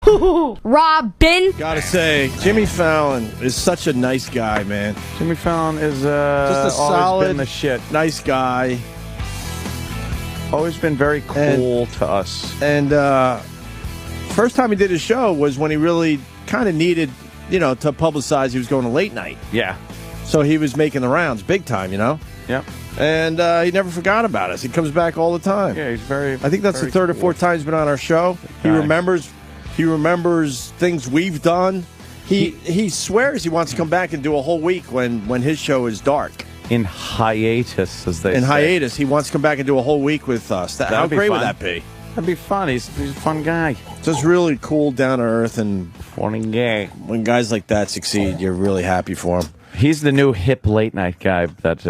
Robin. Gotta say, Jimmy Fallon is such a nice guy, man. Jimmy Fallon is just a always solid, been the shit. Nice guy. Always been very cool to us. And first time he did his show was when he really kind of needed, to publicize he was going to late night. Yeah. So he was making the rounds big time, Yep. And he never forgot about us. He comes back all the time. Yeah, he's very. I think that's the third or fourth time he's been on our show. He remembers things we've done. He swears he wants to come back and do a whole week when his show is dark. In hiatus, as they say. In hiatus, he wants to come back and do a whole week with us. How great would that be? That'd be fun. He's a fun guy. Just really cool, down to earth, and funny guy. When guys like that succeed, you're really happy for him. He's the new hip late night guy that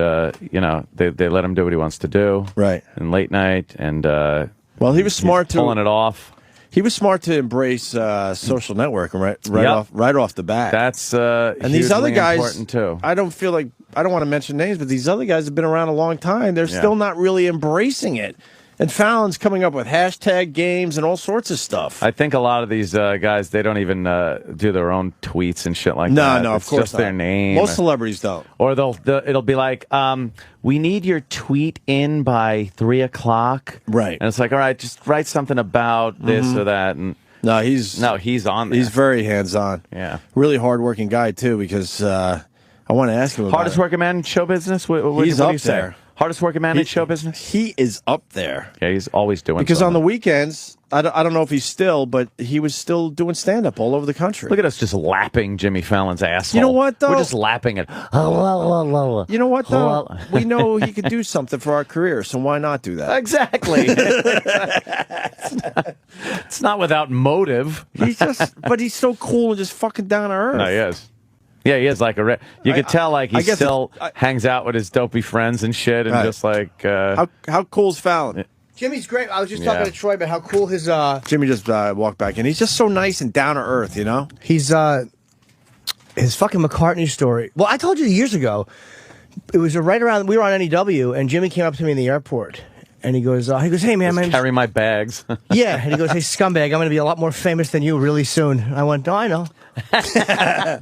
they let him do what he wants to do. Right. And late night and well, he was smart to pulling it off. He was smart to embrace social networking right off the bat. That's and these other guys important too. I don't want to mention names, but these other guys have been around a long time. They're still not really embracing it. And Fallon's coming up with hashtag games and all sorts of stuff. I think a lot of these guys, they don't even do their own tweets and shit like that. No, of course just not. their name. Most celebrities don't. Or it'll be like, we need your tweet in by 3 o'clock. Right. And it's like, all right, just write something about this or that. And No, he's on there. He's very hands-on. Yeah. Really hard-working guy, too, because I want to ask him about Hardest working man in show business? He's what do up you say? there. Hardest working man in show business? He is up there. Yeah, he's always doing Because something. on the weekends, I don't know if he's still, but he was still doing stand-up all over the country. Look at us just lapping Jimmy Fallon's asshole. You know what, though? We're just lapping it. You know what, though? We know he could do something for our career, so why not do that? Exactly. It's not without motive. But he's so cool and just fucking down to earth. No, he is. Yeah, he is like you could tell like he still hangs out with his dopey friends and shit, and just like how cool's Fallon? Jimmy's great. I was just talking to Troy about how cool his Jimmy just walked back in. He's just so nice and down to earth, He's his fucking McCartney story. Well, I told you years ago. It was right around we were on NEW, and Jimmy came up to me in the airport. And he goes, hey, man. Carry my bags. Yeah. And he goes, hey, scumbag, I'm going to be a lot more famous than you really soon. And I went, no, I know.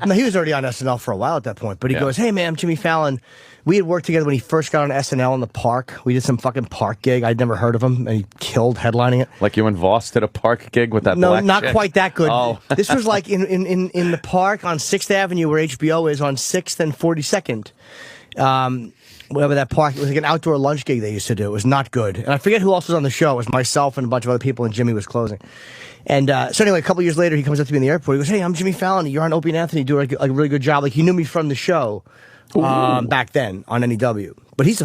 No, he was already on SNL for a while at that point. But he goes, hey, man, I'm Jimmy Fallon. We had worked together when he first got on SNL in the park. We did some fucking park gig. I'd never heard of him. And he killed headlining it. Like you and Voss did a park gig with that No, black not chick? quite that good. Oh. This was like in the park on 6th Avenue where HBO is on 6th and 42nd. Whatever that park, it was like an outdoor lunch gig they used to do. It was not good. And I forget who else was on the show. It was myself and a bunch of other people, and Jimmy was closing. And so anyway, a couple years later, he comes up to me in the airport. He goes, hey, I'm Jimmy Fallon. You're on Opie and Anthony. You do a really good job. Like, he knew me from the show back then on NEW. But he's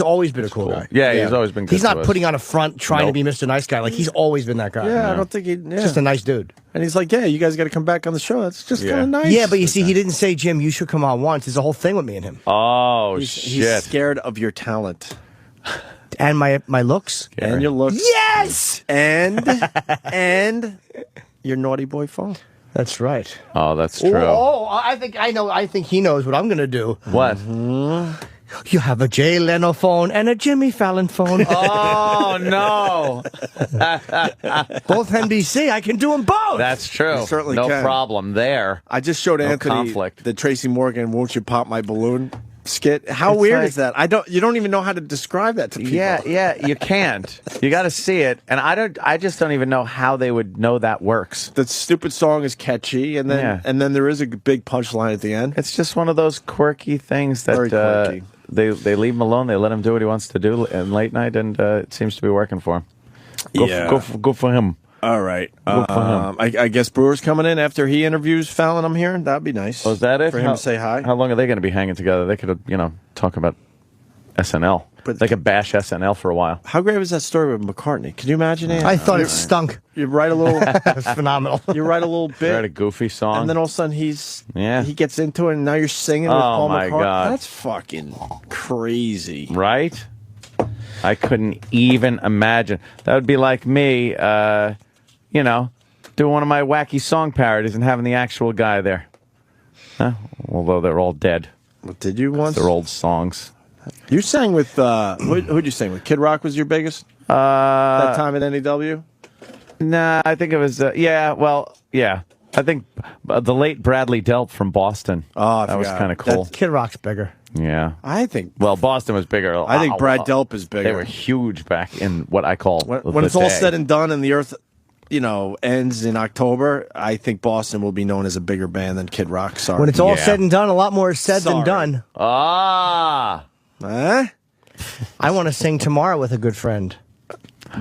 always been a cool guy. Yeah, he's always been good He's not to us. putting on a front trying to be Mr. Nice Guy. Like, he's always been that guy. Yeah, I don't think he's just a nice dude. And he's like, yeah, you guys got to come back on the show. That's just kind of nice. Yeah, but you see, he didn't say, Jim, you should come on once. There's a whole thing with me and him. Oh, He's scared of your talent. And my looks. And your looks. Yes! And your naughty boy phone. That's right. Oh, that's true. Oh, I think he knows what I'm going to do. What? You have a Jay Leno phone and a Jimmy Fallon phone. Oh, no. Both NBC. I can do them both. That's true. You certainly no can. problem there. I just showed Anthony conflict. the Tracy Morgan "Won't You Pop My Balloon" skit. How weird is that? You don't even know how to describe that to people. Yeah, you can't. You got to see it, and I just don't even know how they would know that works. The stupid song is catchy, and then there is a big punchline at the end. It's just one of those quirky things that Very quirky. They leave him alone. They let him do what he wants to do in late night, and it seems to be working for him. Go for him. All right. I guess Breuer's coming in after he interviews Fallon, I'm hearing. That'd be nice. Oh, is that it? For him to say hi. How long are they going to be hanging together? They could, talk about SNL. But they could bash SNL for a while. How great was that story with McCartney? Can you imagine it? I thought it stunk. You write a little... It was phenomenal. You write a little bit. Write a goofy song. And then all of a sudden he gets into it, and now you're singing with Paul McCartney. Oh, my God. That's fucking crazy. Right? I couldn't even imagine. That would be like me, doing one of my wacky song parodies and having the actual guy there. Although they're all dead. Did you once? They're old songs. You sang with, who'd you sing with? Kid Rock was your biggest? That time at NEW? Nah, I think it was. Yeah. I think the late Bradley Delp from Boston. Oh, that was kind of cool. Kid Rock's bigger. Yeah, I think. Well, Boston was bigger. I think Brad Delp is bigger. They were huge back in what I call when it's all said and done, and the Earth, ends in October. I think Boston will be known as a bigger band than Kid Rock. Sorry. When it's all said and done, a lot more is said than done. Ah. Huh? I want to sing tomorrow with a good friend.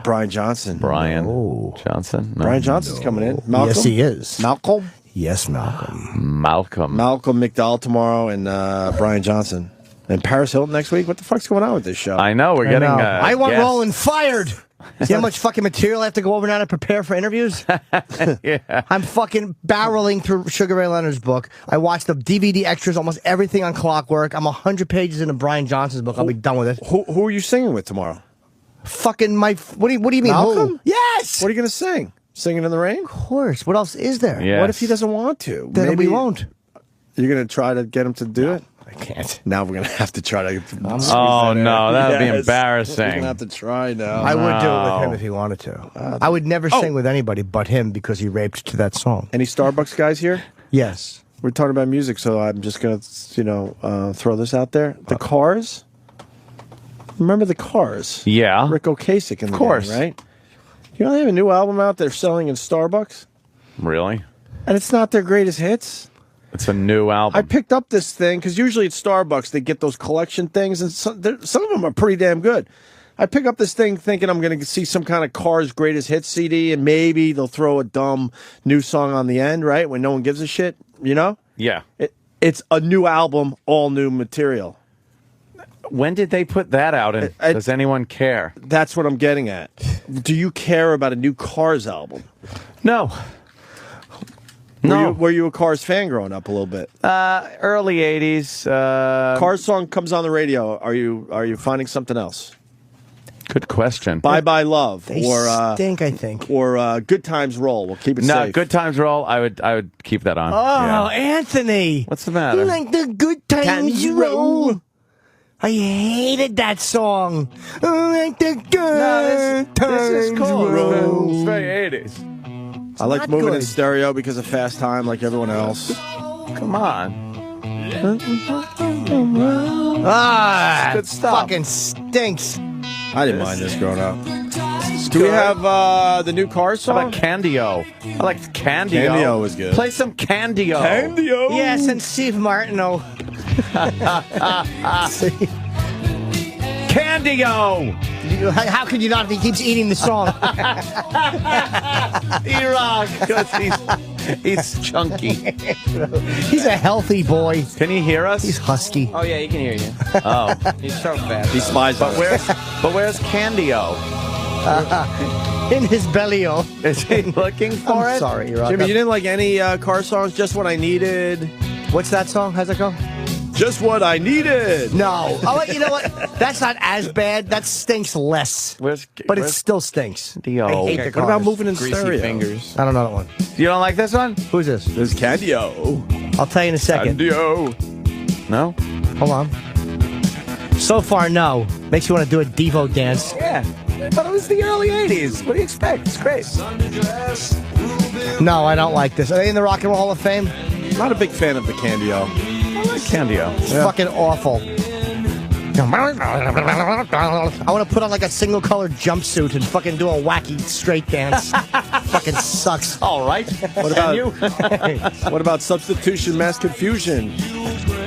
Brian Johnson. Johnson? No. Brian Johnson's coming in. Malcolm? Yes, he is. Malcolm? Yes, Malcolm. Malcolm McDowell tomorrow and Brian Johnson. And Paris Hilton next week? What the fuck's going on with this show? I know, we're getting... I want Roland fired! See how much fucking material I have to go over now to prepare for interviews? Yeah. I'm fucking barreling through Sugar Ray Leonard's book. I watched the DVD extras, almost everything on Clockwork. I'm 100 pages into Brian Johnson's book. I'll be done with it. Who are you singing with tomorrow? Fucking what do you mean? Malcolm? Who? Yes! What are you going to sing? Singing in the Rain? Of course. What else is there? Yes. What if he doesn't want to? Then Maybe we won't. You're going to try to get him to do it? I can't. Now we're going to have to try to... Oh, no, that would be embarrassing. We're going to have to try now. I would do it with him if he wanted to. I would never sing with anybody but him because he raped to that song. Any Starbucks guys here? Yes. We're talking about music, so I'm just going to, throw this out there. The Cars. Remember the Cars? Yeah. Rick Ocasek in the Of course. game, right? They have a new album out they're selling in Starbucks? Really? And it's not their greatest hits? It's a new album. I picked up this thing, because usually at Starbucks they get those collection things, and some of them are pretty damn good. I pick up this thing thinking I'm going to see some kind of Cars greatest hits CD, and maybe they'll throw a dumb new song on the end, right? When no one gives a shit, Yeah. It's a new album, all new material. When did they put that out, and does anyone care? That's what I'm getting at. Do you care about a new Cars album? No. Were you a Cars fan growing up a little bit? Early 80s. Cars song comes on the radio. Are you finding something else? Good question. Bye Bye Love. They stink, I think. Or Good Times Roll. We'll keep it safe. No, Good Times Roll, I would keep that on. Oh, Anthony. What's the matter? You like the Good Times Roll? I hated that song. I like the Good Times This is cool. Roll. It's very 80s. I like not moving in good. stereo because of Fast Time like everyone else. Come on. Good stuff. Fucking stinks. I didn't mind this growing up. Do we have the new Cars song? How about Candio? I like Candio. Candio was good. Play some Candio. Candio. Yes, and Steve Martineau. Candio. How could you not if he keeps eating the song? E-Rock, because he's chunky. He's a healthy boy. Can he hear us? He's husky. Oh yeah, he can hear you. Oh, He's so fast. He spies on us. but where's Candio? In his belly-o. Is he looking for it? Sorry, you're Jimmy, you didn't like any Cars songs? Just What I Needed. What's that song? How's it go? Just What I Needed. No. Oh, you know what? That's not as bad. That stinks less. But it still stinks. Candio? I hate the What about Cars. Moving in Greasy Stereo? fingers. I don't know that one. You don't like this one? Who's this? This is Candio. I'll tell you in a second. Candio. No? Hold on. So far, no. Makes you want to do a Devo dance. Yeah. But it was the early 80s. What do you expect? It's great. No, I don't like this. Are they in the Rock and Roll Hall of Fame? Not a big fan of the Candio. I like Candio. It's fucking awful. I want to put on like a single colored jumpsuit and fucking do a wacky straight dance. Fucking sucks. All right. What about Substitution Mass Confusion?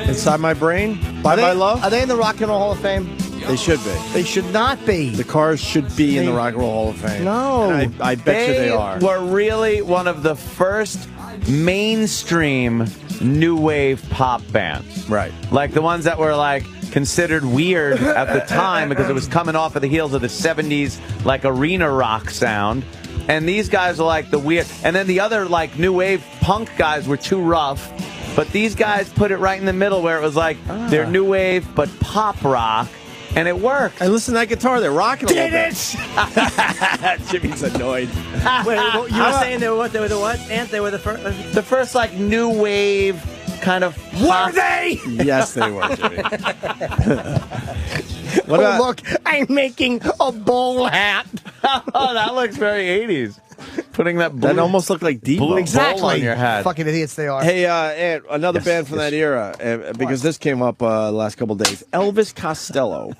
Inside My Brain? Bye Bye Love? Are they in the Rock and Roll Hall of Fame? They should be. They should not be. The Cars should be in the Rock and Roll Hall of Fame. No. And I bet you they are. were really one of the first mainstream new wave pop bands. Right. Like the ones that were like considered weird at the time because it was coming off of the heels of the 70s like arena rock sound. And these guys were like the weird. And then the other like new wave punk guys were too rough. But these guys put it right in the middle where it was like they're new wave but pop rock. And it worked. And listen to that guitar. They're rocking a little bit. Jimmy's annoyed. Wait, you were saying they were what? They were the what? Ant? They were the first? The first like new wave kind of pop. Were they? Yes, they were, Jimmy. What Oh, about, look, I'm making a bowl hat. Oh, that looks very 80s. putting that blue, That almost looked like Devo. blue Exactly. bowl on your head. Fucking idiots they are. Hey, Ant, another Yes, band from yes. that era, because this came up the last couple of days. Elvis Costello.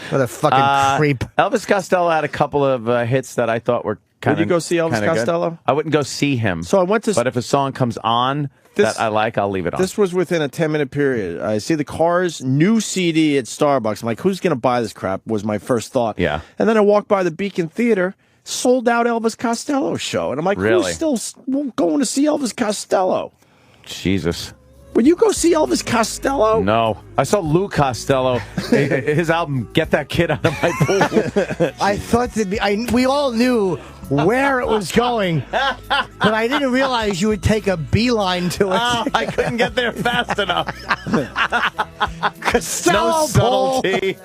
What a fucking creep. Elvis Costello had a couple of hits that I thought were kind of. Would you go see Elvis kinda good. Costello? I wouldn't go see him. So I went to. But if a song comes on This- that I like, I'll leave it on. This was within a 10-minute period. I see the Cars new CD at Starbucks. I'm like, who's going to buy this crap? Was my first thought. Yeah. And then I walked by the Beacon Theater, sold out Elvis Costello show. And I'm like, Really? who's still going to see Elvis Costello? Jesus. Would you go see Elvis Costello? No. I saw Lou Costello, his album, Get That Kid Out of My Pool. I thought we all knew where it was going, but I didn't realize you would take a beeline to it. Oh, I couldn't get there fast enough. Costello No subtlety.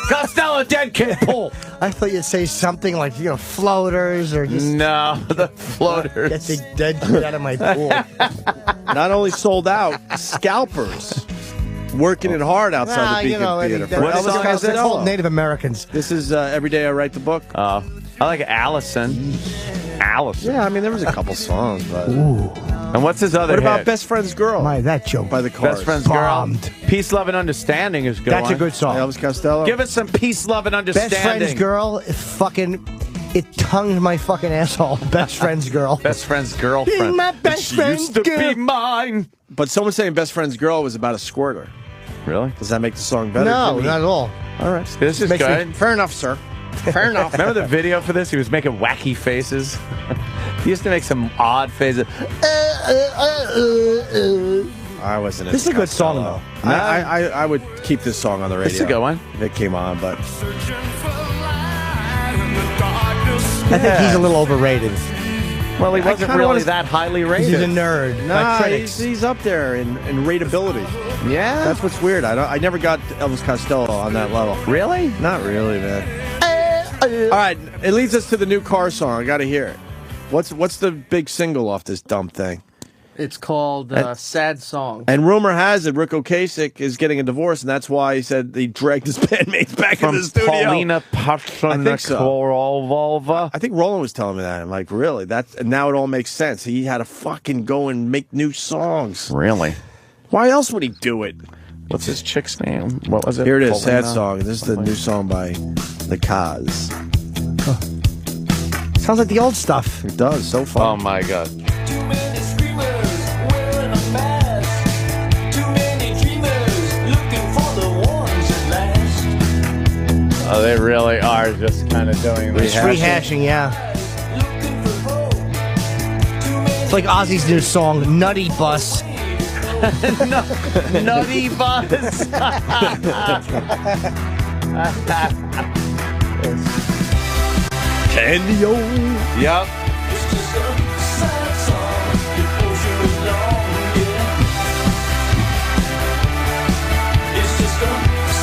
Costello, dead kid, pull. I thought you'd say something like, floaters or just No, the get floaters. the dead kid out of my pool. Not only sold out, scalpers working it hard outside the Beacon Theater. For What Elvis song is That's it? all Costello. Native Americans. This is Every Day I Write the Book. I like Allison. Allison. Yeah, I mean, there was a couple songs, but... And what's his other What about hit? Best Friend's Girl? My, that joke. By the Cars. Best Friend's Bombed. Girl. Peace, Love, and Understanding is good. That's a good song. Elvis Costello? Give us some peace, love, and understanding. Best Friend's Girl, it tongued my fucking asshole. Best Friend's Girl. Best Friend's Girlfriend. Be my best She friend's used to girl. be mine. But someone saying Best Friend's Girl was about a squirter. Really? Does that make the song better? No, Jimmy? not at all. All right. This is Makes me- good. Fair enough, sir. Fair enough. Remember the video for this? He was making wacky faces. He used to make some odd faces. I wasn't. This is a good song, though. I would keep this song on the radio. It's a good one. If it came on, but I think he's a little overrated. Well, he wasn't kinda really wanna- that highly He's rated. a nerd. by nah, critics. he's up there in rateability. Yeah? That's what's weird. I never got Elvis Costello on that level. Really? Not really, man. All right, it leads us to the new Car song. I got to hear it. What's the big single off this dumb thing? It's called Sad Song. And rumor has it Rick Ocasek is getting a divorce, and that's why he said he dragged his bandmates back From in the studio. Paulina I think so. Pasternakorova. I think Roland was telling me that. I'm like, really? And now it all makes sense. He had to fucking go and make new songs. Really? Why else would he do it? What's his chick's name? What was it? Here it is, Paulina? Sad Song. This is the new song by the Caz. Sounds like the old stuff. It does, so Oh far. my God. Too many screamers wearing a mask. Too many dreamers looking for the ones that last. Oh, they really are just kind of doing It's rehashing, yeah. Looking for hope. Too many It's like Ozzy's new song, Nutty Bus. Nutty Buzz. Candy-O. Yep. It's just a sad song. The ocean is long, yeah. It's just a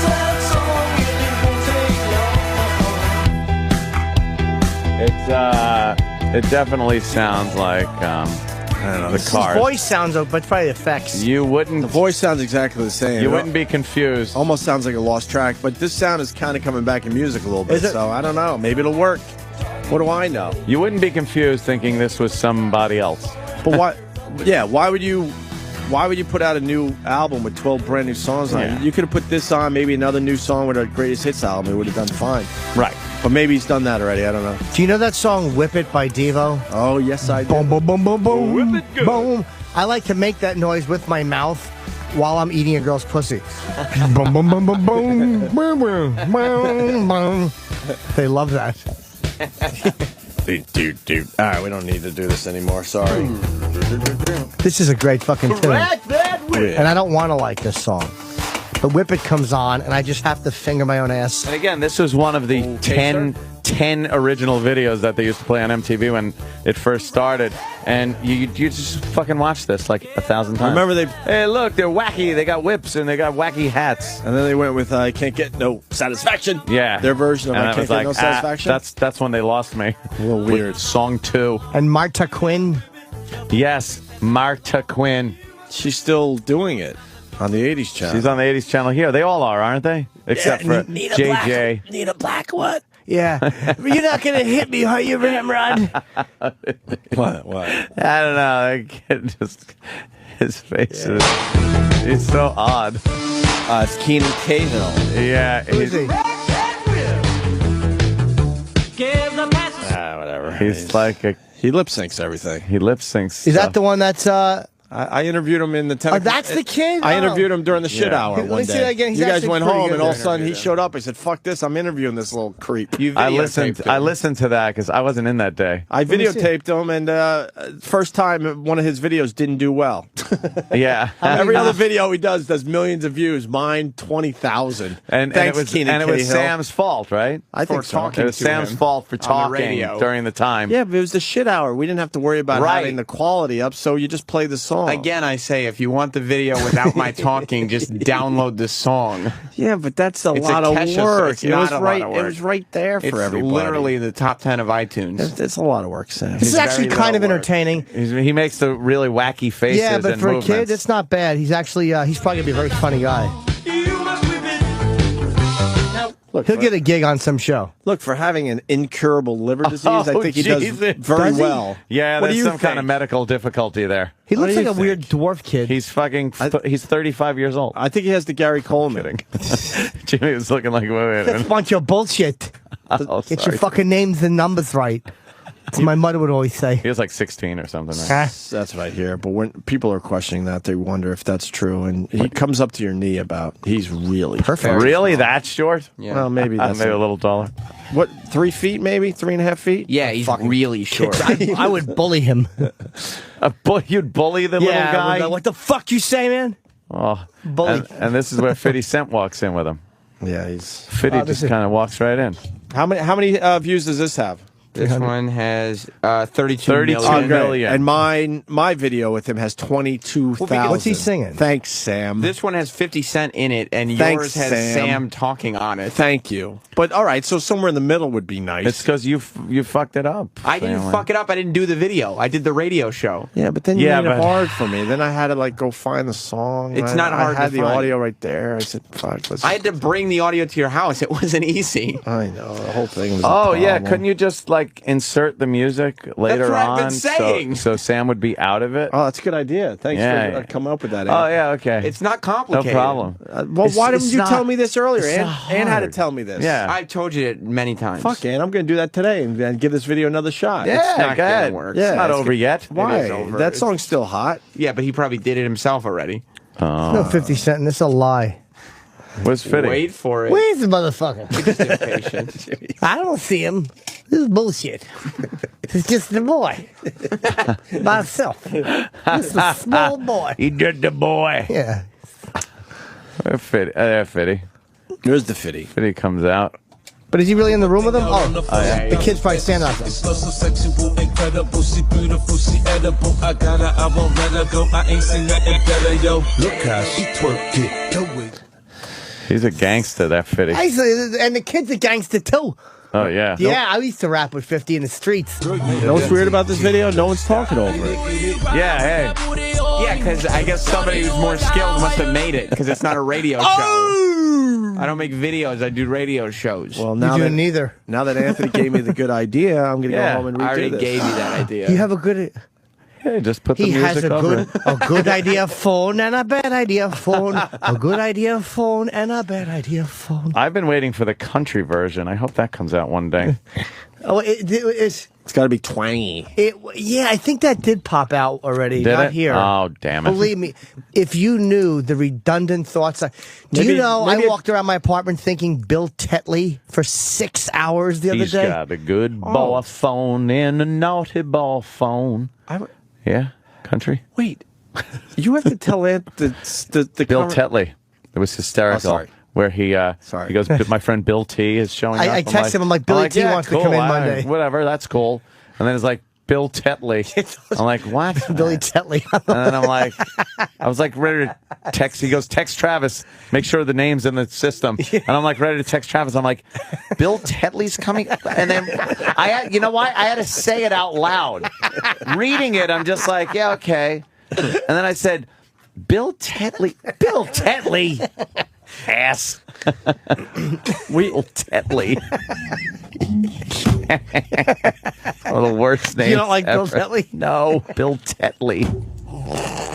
sad song and it won't take long. It definitely sounds like I don't know. the His Cars. voice sounds, but probably effects. You wouldn't. The voice sounds exactly the same. You wouldn't be confused. Almost sounds like a lost track, but this sound is kind of coming back in music a little bit. Is it? So I don't know. Maybe it'll work. What do I know? You wouldn't be confused thinking this was somebody else. But why? Yeah. Why would you put out a new album with 12 brand new songs on Yeah. it? You could have put this on, maybe another new song with a greatest hits album. It would have done fine. Right. But maybe he's done that already. I don't know. Do you know that song "Whip It" by Devo? Oh yes, I do. Boom, boom, boom, boom, boom. Whip it good. Boom. I like to make that noise with my mouth while I'm eating a girl's pussy. Boom, boom, boom, boom, boom, boom, boom, boom, boom. They love that. Dude. All right, we don't need to do this anymore. Sorry. This is a great fucking tune. Yeah. And I don't want to like this song. The Whip It comes on, and I just have to finger my own ass. And again, this was one of the Okay, 10 original videos that they used to play on MTV when it first started. And you just fucking watch this like 1,000 times. Remember Hey, look, they're wacky. They got whips and they got wacky hats. And then they went with I Can't Get No Satisfaction. Yeah. Their version of And I I Can't was Get like, No Satisfaction. that's when they lost me. A little With weird. Song 2. And Marta Quinn. Yes, Marta Quinn. She's still doing it on the 80s channel. She's on the 80s channel here. They all are, aren't they? Except for JJ. Need a black what? Yeah. You're not going to hit me, are you, Ramrod? What? I don't know. I can't just his face is it's so odd. It's Keenan Cahill. Yeah, Who is he? Whatever. He's like he lip syncs everything. he lip syncs. Is that the one that's... I interviewed him in the 10 Oh, that's the kid? I Oh. interviewed him during the shit Yeah. hour Let me one see day. that again. He's You guys actually went pretty home, good and all of a there. sudden he showed up. I said, "Fuck this! I'm interviewing this little creep." I listened to that because I wasn't in that day. I me see. videotaped him, and first time one of his videos didn't do well. Yeah, Every other video he does millions of views. Mine 20,000. and Thanks, it was Keenan and it was Cahill. Sam's fault, right? I think so. It was Sam's fault for talking radio. during the time. Yeah, but it was the shit hour. We didn't have to worry about Right. having the quality up, so you just play the song. Again, I say, if you want the video without my talking, just download the song. Yeah, but that's a It's lot a of Kesha, work. it's not a lot of It work. was right there for It's everybody. literally the top 10 of iTunes. It's a lot of work, Sam. This is It's actually very kind of little work. entertaining. He makes the really wacky faces. Yeah, but and for a movements. kid, it's not bad. He's actually, he's probably going to be a very funny guy. Look, He'll get a gig on some show. Look, for having an incurable liver disease, I Oh, think he does Jesus. very Does he? well. Yeah, What do there's you some kind of think? medical difficulty there. He What looks do like you a think? weird dwarf kid. He's fucking. He's 35 years old. I think he has the Gary Coleman. Jimmy was looking like, wait a That's a minute. bunch of bullshit. Oh, Get sorry. your fucking names and numbers right. That's what my mother would always say. He was like 16 or something. Right? Huh? That's what I hear. But when people are questioning that, they wonder if that's true. And he comes up to your knee about. He's really Perfect. Really, that short? Yeah. Well, maybe that's Maybe a little taller. What, 3 feet, maybe 3.5 feet? Yeah, he's really short. I would bully him. You'd bully the little I would guy. go, what the fuck you say, man? Oh, Bully. and this is where 50 Cent walks in with him. Yeah, he's. 50 this just is- kind of walks right in. How many views does this have? This one has 32 32 million. Oh, million. And my video with him has 22,000. What's he singing? Thanks, Sam. This one has 50 Cent in it, and Thanks, yours has Sam. Sam talking on it. Thank you. But all right, so somewhere in the middle would be nice. It's because you fucked it up. I didn't Stanley. fuck it up. I didn't do the video. I did the radio show. Yeah, but then you Yeah, made it but- hard for me. Then I had to like go find the song. It's not hard I had to the find. audio right there. I said, "Fuck." Let's I had to bring the audio to your house. It wasn't easy. I know the whole thing was. Oh a yeah, problem. couldn't you just like insert the music later what I've on? been saying. So Sam would be out of it. Oh, that's a good idea. Thanks Yeah. for coming up with that. Oh Ann. yeah, okay. It's not no complicated. problem. Well, why It's didn't you not- tell me this earlier? it's Ann, not Ann had to hard. tell me this. Yeah. I've told you it many times. Fuck, Ann. I'm going to do that today and give this video another shot. Yeah, It's not go gonna ahead. work. Yeah, it's not it's over yet. Why? It is over. That song's still hot. Yeah, but he probably did it himself already. No 50 Cent, and this is a lie. What's fitting? Wait for it. Where's the motherfucker? Just impatient. I don't see him. This is bullshit. It's just the boy. By himself. Just a small boy. He did the boy. Yeah. Fitty. There's the fitty. Fitty comes out. But is he really in the room with him? Oh, the kid's probably standing out there. So sexual, incredible, she beautiful, she edible. I got her, I won't let her go. I ain't seen nothing better, yo. Look how she twerk it. Do it. He's a gangster, that Fitty. And the kid's a gangster too. Oh yeah. Yeah, I used to rap with 50 in the streets. You know what's weird about this video? No one's talking over it. Yeah. Hey. Yeah, because I guess somebody who's more skilled must have made it, because it's not a radio show. I don't make videos, I do radio shows. Well, You now do that neither. now that Anthony gave me the good idea, I'm going to Yeah, go home and redo I already this. gave you that idea. You have a good... Hey, just put the He music has a over good, it. a good idea phone and a bad idea phone. A good idea phone and a bad idea phone. I've been waiting for the country version. I hope that comes out one day. Oh, it's... It's got to be twangy. Yeah, I think that did pop out already. Did Not it? here. Oh, damn it. Believe me, if you knew the redundant thoughts. Do Maybe- you know maybe I it- walked around my apartment thinking Bill Tetley for 6 hours the other He's day? got a good ball phone and a naughty ball phone. Yeah, country. Wait, you have to tell Ant the Bill conver- Tetley. It was hysterical. Oh, sorry. Where he Sorry. he goes, my friend Bill T is showing up. I text him, I'm like, Billy T wants to come in Monday. Whatever, that's cool. And then it's like, Bill Tetley. I'm like, what? Billy Tetley. And then I'm like, I was like ready to text. He goes, text Travis. Make sure the name's in the system. And I'm like ready to text Travis. I'm like, Bill Tetley's coming. And then you know why? I had to say it out loud. Reading it, I'm just like, yeah, okay. And then I said, Bill Tetley. Bill Tetley. Ass. We Tetley. One of the worst names. You don't like Bill ever. Tetley? No, Bill Tetley.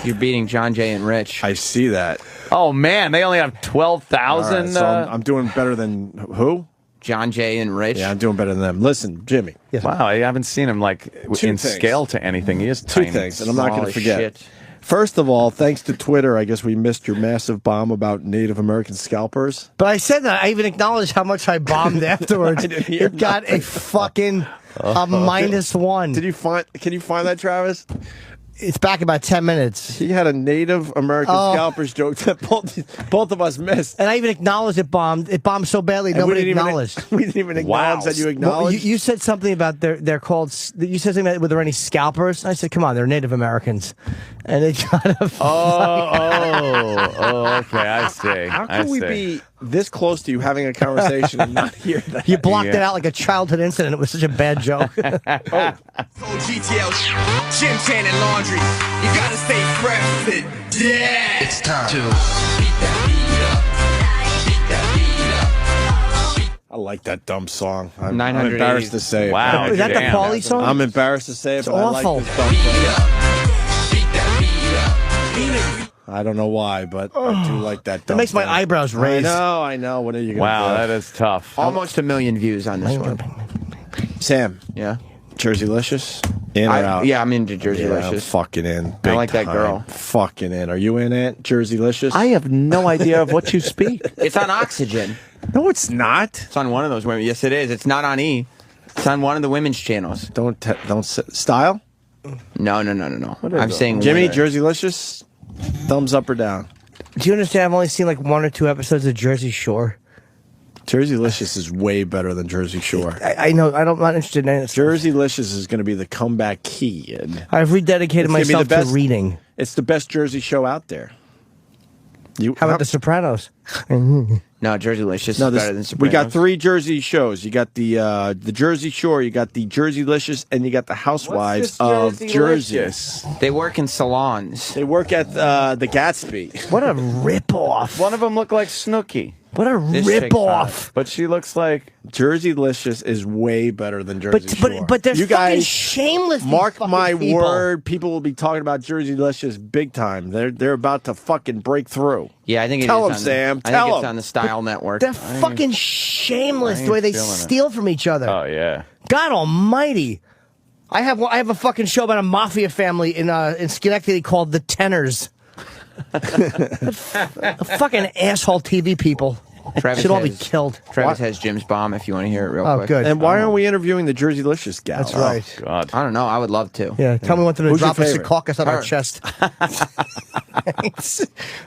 You're beating John Jay and Rich. I see that. Oh man, they only have All 12,000. right, so I'm doing better than who? John Jay and Rich. Yeah, I'm doing better than them. Listen, Jimmy. Wow, I haven't seen him like Two in things. scale to anything. He is Two tiny. things, and I'm not going Small to as forget. shit. First of all, thanks to Twitter, I guess we missed your massive bomb about Native American scalpers. But I said that. I even acknowledged how much I bombed afterwards. I didn't hear It got a fucking a -1. Did you find? Can you find that, Travis? It's back in about 10 minutes. He had a Native American scalpers joke that both of us missed. And I even acknowledged it bombed. It bombed so badly, And nobody acknowledged. We didn't even acknowledge that you Well, acknowledged. you said something about they're called. You said something about were there any scalpers? I said, come on, they're Native Americans, and it got a. Okay, I see. How can we be this close to you having a conversation and not hear that? You blocked Yeah. it out like a childhood incident. It was such a bad joke. GTL, gym, tan, and laundry. You gotta stay fresh with it. Yeah! It's time to beat that beat up. I like that dumb song. I'm 980. embarrassed to say it. Wow. Is that the damn. Pauly song? I'm embarrassed to say it, It's but awful. I like this dumb song. Beat that beat up. I don't know why, but I do like that. That makes my song. eyebrows I raise. know. What are you going to Wow, do? that is tough. Almost 1 million views on this one. Sam, Yeah. Jerseylicious? In or out? Yeah, I'm into Yeah, I'm Jerseylicious. fucking in. I Big like that time. girl. Fucking in. Are you in it? Jerseylicious? I have no idea of what you speak. It's on Oxygen. No, it's not. It's on one of those women. Yes, it is. It's not on E. It's on one of the women's channels. Don't style. No. I'm saying Jimmy, women. Jerseylicious? Thumbs up or down? Do you understand? I've only seen like 1 or 2 episodes of Jersey Shore. Jerseylicious is way better than Jersey Shore. I know. I'm not interested in it. Jerseylicious is going to be the comeback key. And I've rededicated It's gonna be the myself to best- reading. it's the best Jersey show out there. How about The Sopranos? No, Jerseylicious No, is better than we Sopranos. got 3 Jersey shows. You got the Jersey Shore, you got the Jerseylicious, and you got the Housewives of Jersey. They work in salons. They work at the Gatsby. What a ripoff! One of them looked like Snooki, What a This chick's ripoff! but she looks like Jerseylicious is way better than Jersey Shore. But they're you fucking guys shameless. these mark fucking my people. word, people will be talking about Jerseylicious big time. They're about to fucking break through. Yeah, I think it Tell is 'em, on Sam. I Tell think it's 'em. on the Style Network. They're fucking shameless I the way ain't they feeling it. steal from each other. oh yeah. God Almighty! I have a fucking show about a mafia family in Schenectady called The Tenors. A fucking asshole TV people Travis should all be has- killed. Travis has Jim's bomb if you want to hear it real Oh, quick. good. And why aren't we interviewing the Jerseylicious gal? That's right. God. I don't know. I would love to. Yeah, tell me when to Who's your drop a favorite? secaucus on our Her. chest.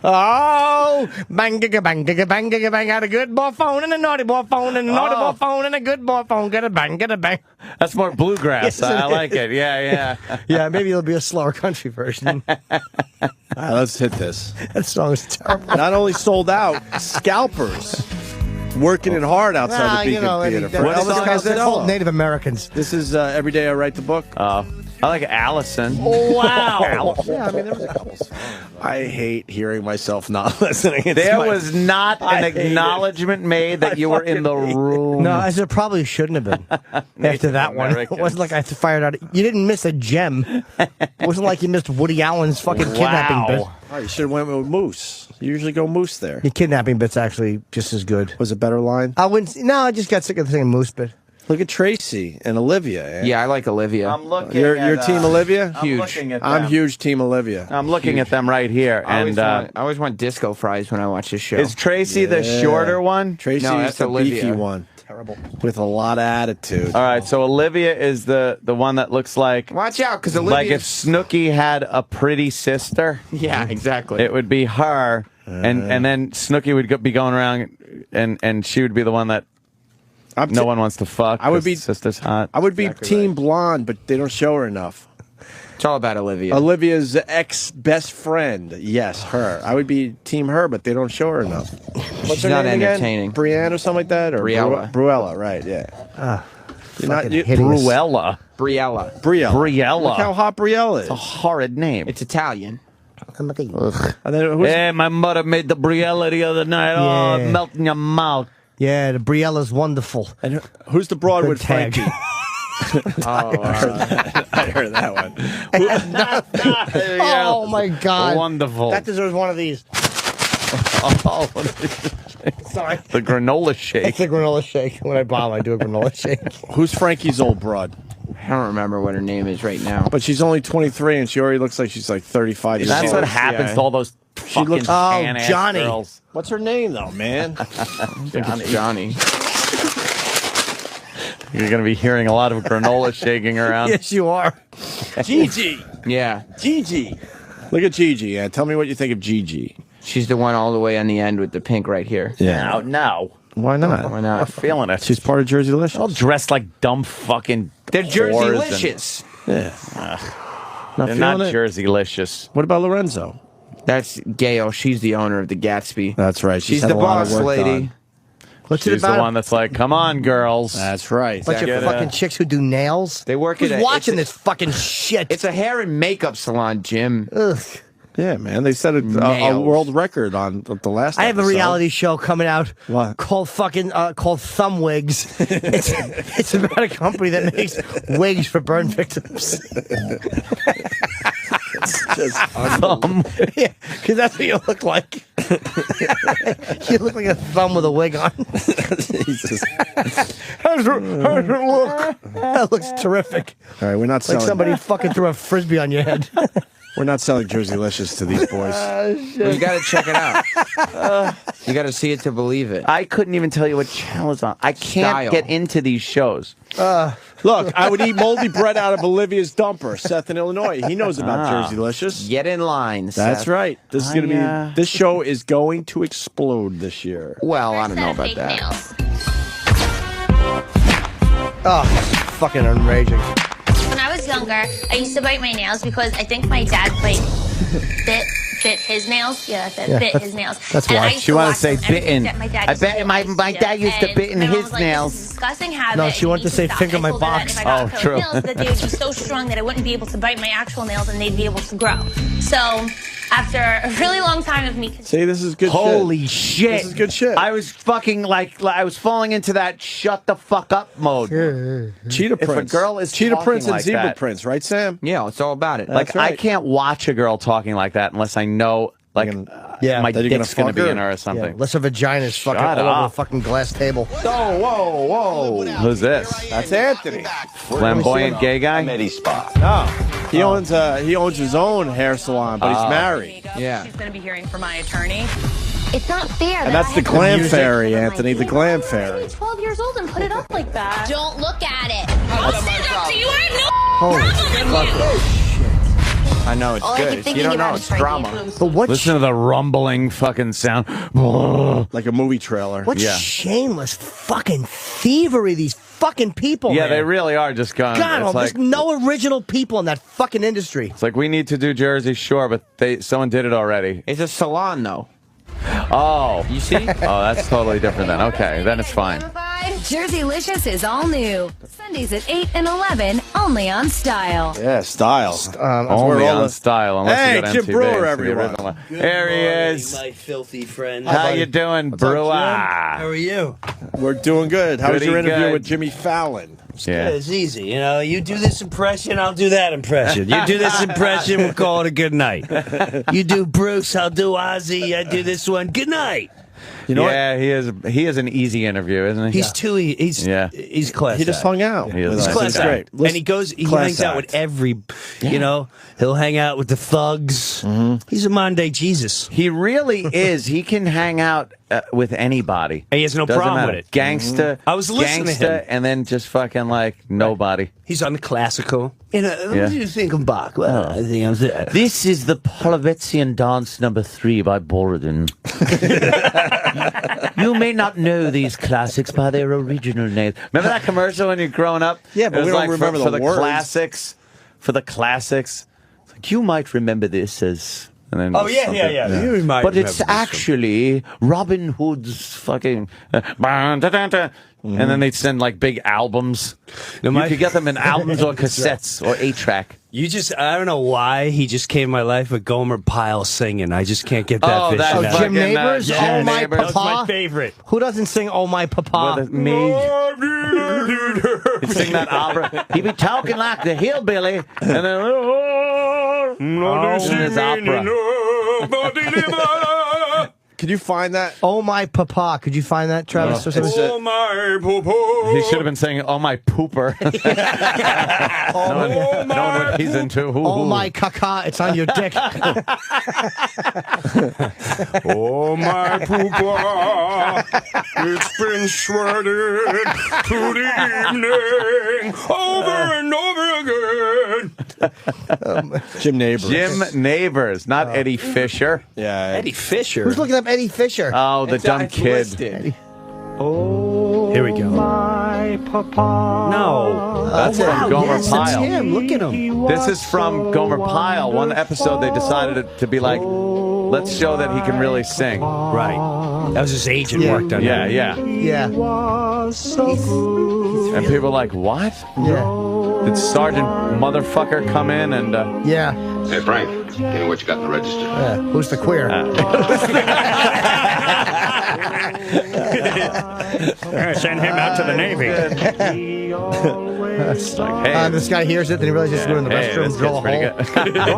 Oh, bang, digga, bang, digga, bang, digga, bang. Got a good boy phone and a naughty boy phone and a naughty boy phone and a good boy phone. Get a bang, get a bang. That's more bluegrass. Yes, it I like is. it. Yeah, yeah. Yeah, maybe it'll be a slower country version. All right, let's hit this. That song is terrible. Not only sold out, scalpers working it hard outside the Beacon Theater. For What Elvis song is it? They're called Costello. Native Americans. This is Every Day I Write the Book. I like Allison. Wow. Yeah, I mean, there was a couple songs. I hate hearing myself not listening. It's There my- was not I an hate it. acknowledgement made that you were in the room. No, as there probably shouldn't have been after that one. It Americans. wasn't like I fired out. You didn't miss a gem. It wasn't like you missed Woody Allen's fucking kidnapping bit. Oh, you should have went with Moose. You usually go Moose there. The kidnapping bit's actually just as good. Was a better line. I wouldn't. No, I just got sick of saying moose bit. Look at Tracy and Olivia. Yeah, I like Olivia. I'm looking. You're at, team Olivia? I'm Huge. looking at I'm them. huge team Olivia. I'm looking at them right here, I always, and I always want disco fries when I watch this show. is Tracy the Yeah. shorter one? Tracy's No, that's the Olivia. beefy one. Terrible. With a lot of attitude. All right, so Olivia is the one that looks like Watch out, because Olivia. like if Snooki had a pretty sister, Yeah, exactly. it would be her, and then Snooki would be going around, and she would be the one that no one wants to fuck. I would 'cause be- sister's hot. I would be team blonde, but they don't show her enough. It's all about Olivia. Olivia's ex-best friend. Yes, her. I would be team her, but they don't show her enough. What's She's her not name again? entertaining. Brienne or something like that? Or Briella. Bruella, right, yeah. You're not, fucking you, hideous. Bruella. Briella. Briella. Briella. Look how hot Briella is. A horrid name. It's Italian. And then who's, Hey, my mother made the Briella the other night. Oh, Yeah. melt in your mouth. Yeah, the Briella's wonderful. and who's the broad Good with tag. Frankie? I heard that one. Oh my God! Wonderful. That deserves one of these. Oh, Sorry. the granola shake. It's a granola shake. When I bomb, I do a granola shake. Who's Frankie's old broad? I don't remember what her name is right now. But she's only 23 and she already looks like she's like 35 years That's old. what happens to all those fucking looks- tan-ass Johnny. girls. What's her name though, man? I think it's Johnny. You're going to be hearing a lot of granola shaking around. Yes, you are. Gigi. Yeah. Gigi. Look at Gigi. Yeah, tell me what you think of Gigi. She's the one all the way on the end with the pink right here. Now, no. Why not? Why I'm not? feeling it. She's part of Jerseyliscious. all dressed like dumb fucking They're whores and- Jerseyliscious. Not They're feeling not it? Jersey-licious. What about Lorenzo? That's Gail. She's the owner of the Gatsby. That's right. She's had the a lot of boss work lady. done. What's it She's the about? one that's like, come on, girls. That's right. Bunch of Get a- fucking chicks who do nails. They work Who's at a- watching it's this fucking shit? It's a hair and makeup salon, Jim. Ugh. Yeah, man. They set a Nails. world record on the last I have a episode. reality show coming out What? called Thumb Wigs. It's about a company that makes wigs for burn victims. Yeah, because that's what you look like. You look like a thumb with a wig on. Jesus. How's it look? That looks terrific. All right, we're not Like selling. somebody fucking threw a frisbee on your head. We're not selling Jerseyliscious to these boys. Well, you got to check it out. You got to see it to believe it. I couldn't even tell you what channel it's on. I can't Style. get into these shows. Look, I would eat moldy bread out of Olivia's dumper. Seth in Illinois. He knows about Jerseyliscious. Get in line, That's Seth. right. This is gonna be. This show is going to explode this year. Well, I don't know about that. Oh, fucking enraging. When I was younger, I used to bite my nails because I think my dad bit his nails. Yeah, bit his nails. that's And why. I used She to wanted to watch say them and bitten. think that my dad I used to bet do my it. dad used to And bitten my mom his was like, nails. This is a disgusting habit. No, she and wanted you to say need stop. finger I my told her that box. if I got Oh, acrylic true. nails, that they would be so strong that I wouldn't be able to bite my actual nails and they'd be able to grow. So after a really long time of me. See, this is good. Holy shit. This is good shit. I was fucking like I was falling into that shut the fuck up mode. Cheetah If a Prince. girl is Cheetah talking Prince and like Zebra that- Prince, right, Sam? Yeah, it's all about it. Like That's right. I can't watch a girl talking like that unless I know like Yeah, my that you're gonna dick's gonna fuck be her. in her or Yeah, something. unless her vagina's fucking Shut all over up. the fucking glass table. Whoa. Who's this? That's Anthony. Flamboyant gay guy? Oh, he owns his own hair salon, but he's married. Yeah. She's going to be hearing from my attorney. It's not fair. And that's the glam fairy, Anthony. The glam fairy. 12 years old and put it up like that. Don't look at it. I'll stand up to you. I have no Holy problem with you. I know, it's All I keep good. You thinking don't know, about it's is trying to drama. influence But what? Listen to the rumbling fucking sound. Like a movie trailer. What Yeah. shameless fucking thievery these fucking people. Yeah, man. they really are just going. God, it's there's like no original people in that fucking industry. it's like we need to do Jersey Shore, but someone did it already. It's a salon, though. Oh, You see? oh, that's totally different then. Okay, then it's fine. Jerseyliscious is all new. Sundays at 8 and 11, only on Style. Yeah, style. Only where all on the- Style, unless Hey, you got Jim MTV. Brewer, so the everyone. original- There he is. My filthy friend. How you doing, Brewer? How are you? We're doing good. How was your Goody interview good. with Jimmy Fallon? Yeah. It's easy. You know, you do this impression, I'll do that impression. You do this impression, we'll call it a good night. You do Bruce, I'll do Ozzy. I do this one. Good night. You know Yeah, he is an easy interview, isn't he? He's too. He's class. He just hung out. He is with nice. us. He's class It's act. great. Listen, He class hangs out act. with every, you know, he'll hang out with the thugs. He's a modern day Jesus. He really is. He can hang out with anybody. And he has no Doesn't problem matter. with it. Gangsta. I was listening to gangsta, him. and then just fucking like nobody. He's on the classical. You know, Yeah. what do you think of Bach? Well, I think I'm This is the Polovetzian Dance Number 3 by Borodin. You may not know these classics by their original names. Remember that commercial when you're growing up? Yeah, but It was we don't like remember for the the words. classics. For the classics, it's like, you might remember this as. And then Oh, yeah. You remind But me it's of this one. actually Robin Hood's fucking. And then they'd send like big albums. You could get them in albums or cassettes or 8-track. I don't know why he just came in my life with Gomer Pyle singing. I just can't get that vision that's out. Jim fucking, Neighbors, yeah, Oh My Neighbors. Papa. That was my favorite. Who doesn't sing Oh My Papa? With a maid. He'd sing that opera. He'd be talking like the hillbilly, and then in his opera. Can you find that? Oh My Papa. Could you find that, Travis? Oh, my pooper. He should have been saying, "Oh my pooper." Knowing what he's into. Oh My Caca. It's on your dick. Oh, my pooper. It's been shredded to the evening over and over again. Jim Neighbors. Jim Neighbors, not Eddie Fisher. Yeah. Eddie Fisher. Who's looking up Eddie Fisher? Oh, the dumb kid. Here we go. No. That's from Gomer yes, Pyle. That's him. Look at him. This is from Gomer Pyle. One episode they decided to be like, let's show that he can really sing. Right. That was his agent worked on Yeah, that. yeah. Yeah. And people are like, what? Yeah. Did Sergeant Motherfucker come in and... Yeah. Hey, Frank, tell me what you got in the register. Who's the queer? Send him out to the Navy. It's like, hey, This guy hears it, then he realizes he's going to the hey, restroom, this drill a kid's pretty hole.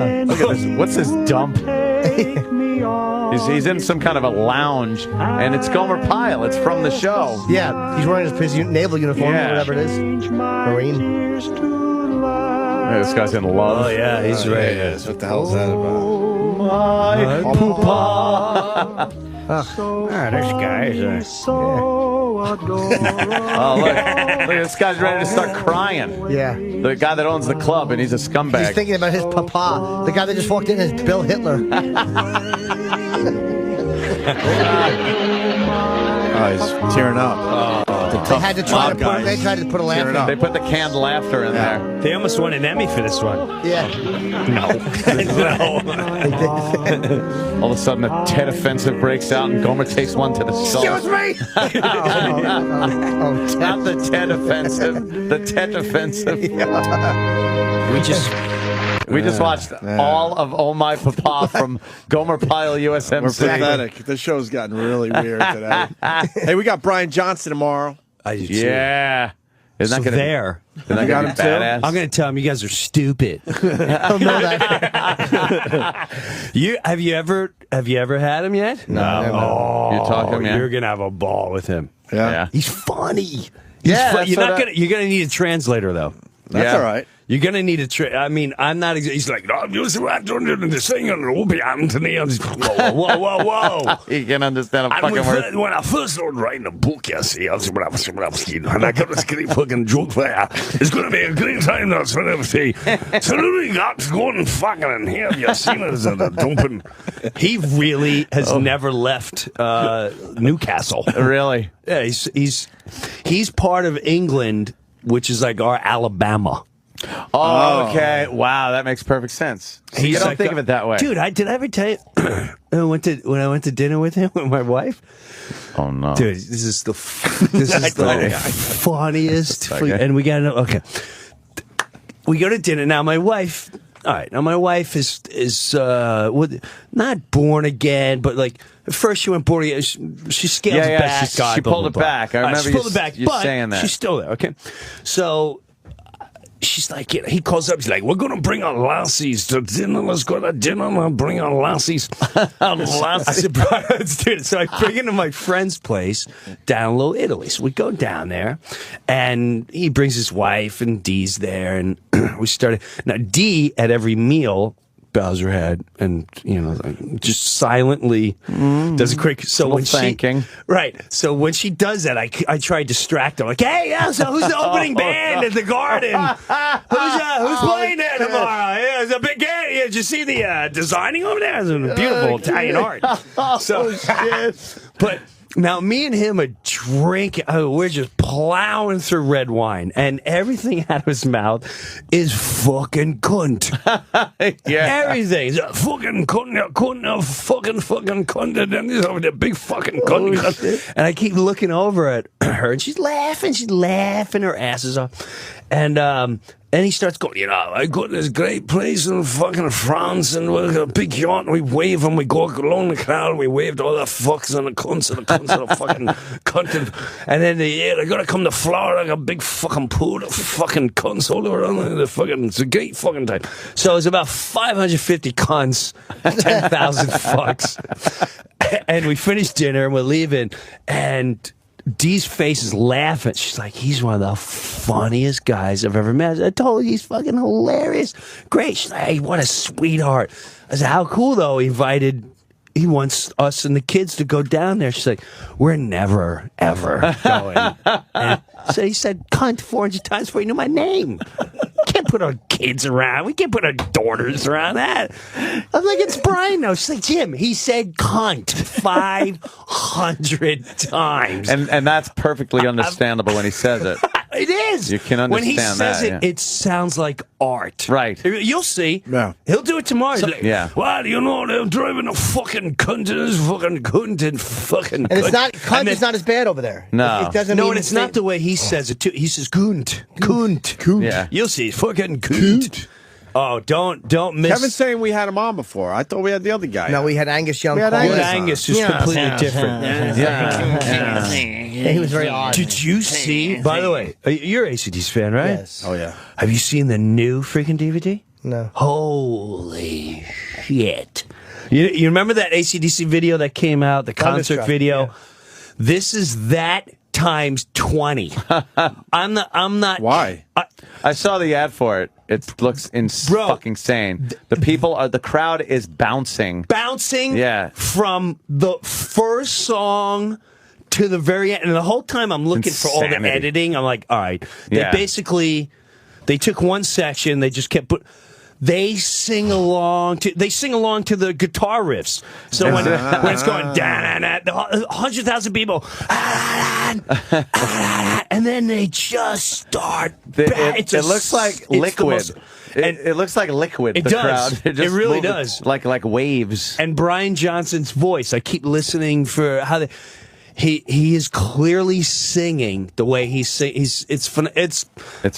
good. Look at this. What's this dump? He's in some kind of a lounge, and it's Gomer Pyle. It's from the show. Yeah, he's wearing his naval uniform, Yeah. whatever it is. Marine. Yeah, this guy's in love. Oh, yeah, he's right. Yes. What the hell is that about? My poopa. This guy is Oh, look, this guy's ready to start crying. Yeah. The guy that owns the club, and he's a scumbag. He's thinking about his papa. The guy that just walked in is Bill Hitler. Oh, he's tearing up. They had to try to put. They tried to put a laugh in. They put the canned laughter in there. They almost won an Emmy for this one. Yeah. No. All of a sudden, a Tet offensive breaks out, and Gomer takes one to the soul. Excuse me. Not the Tet offensive. The Tet offensive. We just watched all of Oh My Papa from Gomer Pyle USMC. We're pathetic. This show's gotten really weird today. Hey, we got Brian Johnson tomorrow. Yeah. Isn't that gonna, there. Isn't that gonna be badass? I'm going to tell him you guys are stupid. He'll know that. Have you ever had him yet? No. Oh, you're talking, man. You're going to have a ball with him. Yeah. He's funny. Yeah, You're going to need a translator though. That's all right. You're going to need a I mean, I'm not... He's like, I'm used to sing on Opie and Anthony. I'm just, whoa. You can understand a fucking word. When I first started writing a book, you see, I was and I got this great fucking joke there. It's going to be a great time now, so let me see. So we got to go and fucking in here. You seen it as a dumping. He really has never left Newcastle. Really? Yeah, he's part of England, which is like our Alabama. Oh, okay. Wow, that makes perfect sense. So you don't think of it that way. Dude, did I ever tell you when I went to dinner with him with my wife? Oh no. Dude, this is the funniest Okay. and we got we go to dinner. Now my wife is not born again, but like at first she went born again. She scales back. She pulled it back. I remember she pulled it back, you but saying that. she's still there. Okay, so she's like, he calls up. He's like, we're gonna bring our lassies to dinner. Let's go to dinner. And I'll bring our lassies. I said, let's do it. So I bring him to my friend's place down in Little Italy. So we go down there, and he brings his wife, and Dee's there, and we started. Now Dee at every meal bows her head and just silently does a quick. So when thanking. So when she does that, I try to distract her. Like, hey, yeah, so who's the opening band at the Garden? Who's playing there tomorrow? Yeah, it's a big game. Yeah, did you see the designing over there? It's a beautiful Italian art. So, shit. but Now, me and him are drinking. Oh, we're just plowing through red wine, and everything out of his mouth is fucking cunt. Everything. He's a fucking cunt, fucking cunt, and then he's over there, big fucking cunt. And I keep looking over at her, and she's laughing her asses off. And he starts going, I go to this great place in fucking France, and we've got a big yacht, and we wave, and we go along the canal, and we wave to all the fucks and the cunts and the fucking cunt. And then they got to come to Florida, like a big fucking pool of fucking cunts all around the fucking, it's a great fucking time. So it's about 550 cunts, 10,000 fucks. And we finished dinner, and we're leaving, and Dee's face is laughing. She's like, he's one of the funniest guys I've ever met. I told her he's fucking hilarious. Great. She's like, hey, what a sweetheart. I said, how cool, though. He wants us and the kids to go down there. She's like, we're never, ever going. And so he said, cunt 400 times before he knew my name. Can't put our kids around. We can't put our daughters around that. I was like, it's Brian, though. She's like, Jim, he said cunt 500 times. And that's perfectly understandable when he says it. It is. You can understand when he that. says it, it sounds like art. Right. You'll see. Yeah. He'll do it tomorrow. He's like, yeah. Well, they're driving a fucking cunt and this fucking cunt and fucking And it's not cunt is not as bad over there. No. It doesn't No, mean and it's not the way he says it, too. He says cunt. Yeah. You'll see. Fucking cunt. Oh, don't miss. Kevin's saying we had him on before. I thought we had the other guy. No, we had Angus Young. We had call Angus in. on. Angus is completely different. Yeah, he was very odd. Did you see, by the way, you're an ACDC fan, right? Yes. Oh, yeah. Have you seen the new freaking DVD? No. Holy shit. You remember that AC/DC video that came out, the concert Thunderstruck, video? yeah. This is that times 20. I'm not. Why? I saw the ad for it. It looks fucking insane. The crowd is bouncing. Bouncing from the first song to the very end. And the whole time I'm looking for all the editing. I'm like, all right. They took one section, they just kept they sing along to the guitar riffs. So when it's going down, 100,000 people, and then they just start. It looks like liquid. It looks like liquid. It the does. Crowd. It really does. Like waves. And Brian Johnson's voice. I keep listening for how they. He is clearly singing the way he sings. It's fun. It's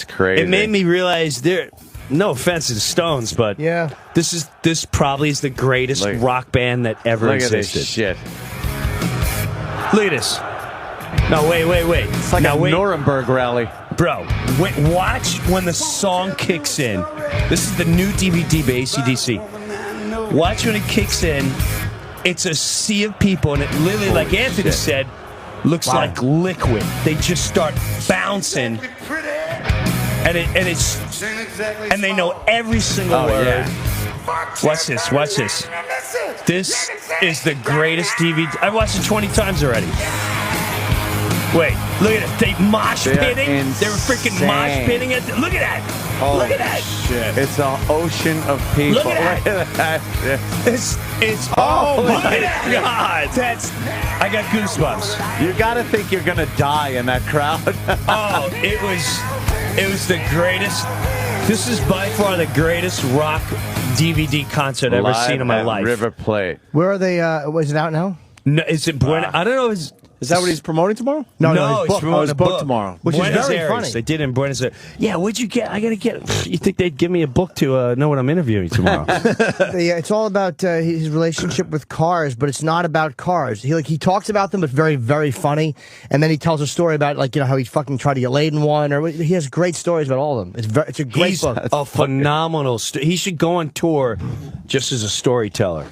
crazy. It made me realize there. No offense to the Stones, but yeah, this probably is the greatest rock band that ever existed. Look at this shit. Look at this. No, wait. It's like a Nuremberg rally. Bro, watch when the song kicks in. This is the new DVD by AC/DC. Watch when it kicks in. It's a sea of people, and it literally, like Anthony said, looks like liquid. They just start bouncing, and they know every single word. Yeah. Watch this. This is the greatest DVD. I've watched it 20 times already. Wait, look at it. They mosh pitting. They were freaking mosh pitting it. Look at that. Holy look at that. Shit. It's an ocean of people. Look at that. It's oh my God. I got goosebumps. You got to think you're going to die in that crowd. Oh, it was the greatest. This is by far the greatest rock DVD concert I've ever seen in my life. River Plate. Where are they? Was it out now? No, is it Buenos? I don't know. Is that what he's promoting tomorrow? No, he's promoting a book tomorrow. Which Buenos is very Aires. funny. They did in Buenos Aires. Yeah, what'd you get? I gotta get. You think they'd give me a book to know what I'm interviewing tomorrow? It's all about his relationship with cars, but it's not about cars. He talks about them, but very, very funny. And then he tells a story about how he fucking tried to get laid in one. Or he has great stories about all of them. It's a great book. A phenomenal. He should go on tour just as a storyteller.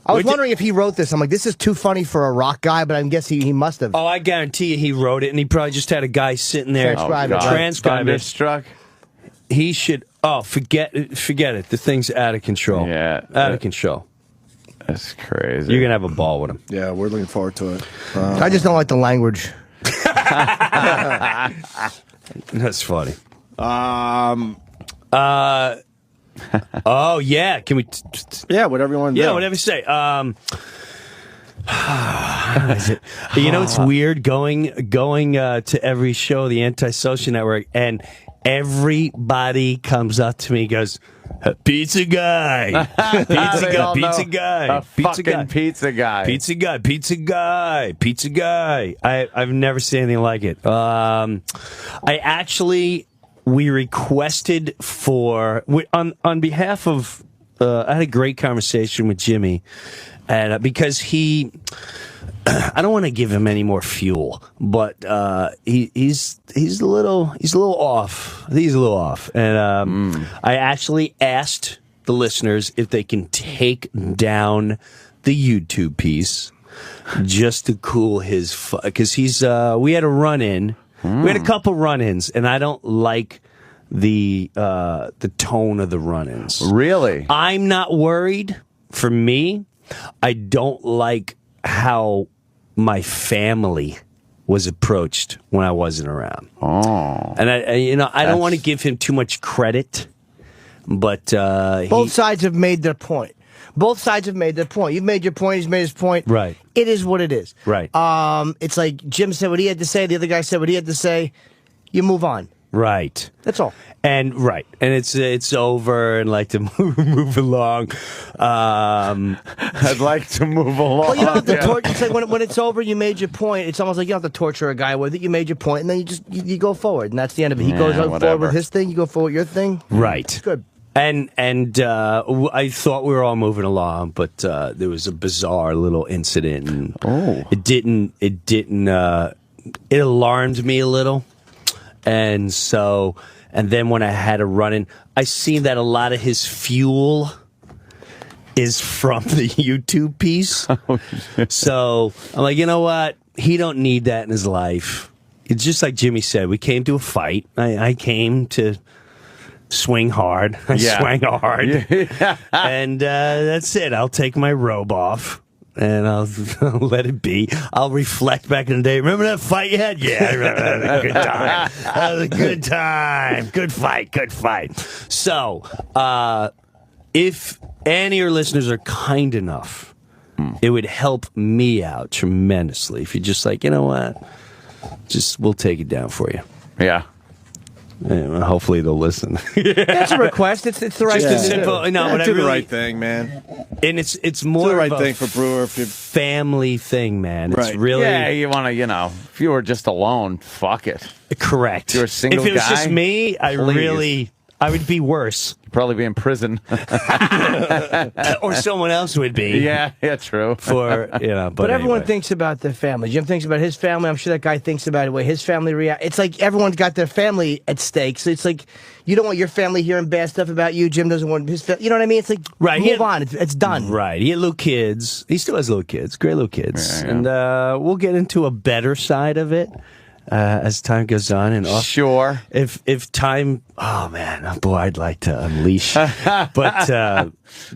I was wondering if he wrote this. I'm like, this is too funny for a rock guy, but I guess he must have. Oh, I guarantee you he wrote it, and he probably just had a guy sitting there transcribe it. He should. Oh, forget it. The thing's out of control. Yeah, out of control. That's crazy. You're gonna have a ball with him. Yeah, we're looking forward to it. I just don't like the language. That's funny. Oh yeah, can we? Yeah, whatever you want to do. Yeah, whatever you say. You know, it's weird going to every show, the Antisocial Network, and everybody comes up to me and goes, pizza guy, pizza guy, pizza guy, pizza guy, pizza guy, pizza guy, pizza guy, pizza guy. I've never seen anything like it. We requested on behalf of. I had a great conversation with Jimmy, and because I don't want to give him any more fuel, but he's a little off. I think he's a little off, and I actually asked the listeners if they can take down the YouTube piece just to cool his because we had a run-in. We had a couple run-ins, and I don't like the tone of the run-ins. Really? I'm not worried. For me, I don't like how my family was approached when I wasn't around. Oh. And I don't want to give him too much credit, but both sides have made their point. Both sides have made their point. You've made your point. He's made his point. Right. It is what it is. Right. It's like Jim said what he had to say. The other guy said what he had to say. You move on. Right. That's all. And it's over, and like to move along. I'd like to move along. Well, you don't have to torture. It's like when it's over, you made your point. It's almost like you don't have to torture a guy with it. You made your point, and then you go forward, and that's the end of it. He goes forward with his thing. You go forward with your thing. Right. It's good. And I thought we were all moving along, but there was a bizarre little incident. And it alarmed me a little. And then when I had a run-in, I seen that a lot of his fuel is from the YouTube piece. So I'm like, you know what? He don't need that in his life. It's just like Jimmy said. We came to a fight. I came to swing hard. I swang hard. Yeah. And that's it. I'll take my robe off. And I'll let it be. I'll reflect back in the day. Remember that fight you had? Yeah, I remember that. Was a good time. That was a good time. Good fight. Good fight. So, if any of your listeners are kind enough, it would help me out tremendously. If you're just like, you know what? We'll take it down for you. Yeah. And hopefully they'll listen. That's a request. It's the right thing to do. No, do the right thing, man. And it's more do the right of a thing for Breuer. Family thing, man. It's Right. really you want to, if you were just alone, fuck it. correct. If you're a single If it was guy, just me, I would be worse. You'd probably be in prison. Or someone else would be. Yeah, true. But everyone anyway. thinks about their family. Jim thinks about his family. I'm sure that guy thinks about the way his family reacts. It's like everyone's got their family at stake. So it's like you don't want your family hearing bad stuff about you. Jim doesn't want his family. You know what I mean? It's like, move on. It's done. Right. He had little kids. He still has little kids. Great little kids. Yeah. And we'll get into a better side of it. As time goes on, and sure, if time, oh man, boy, I'd like to unleash, but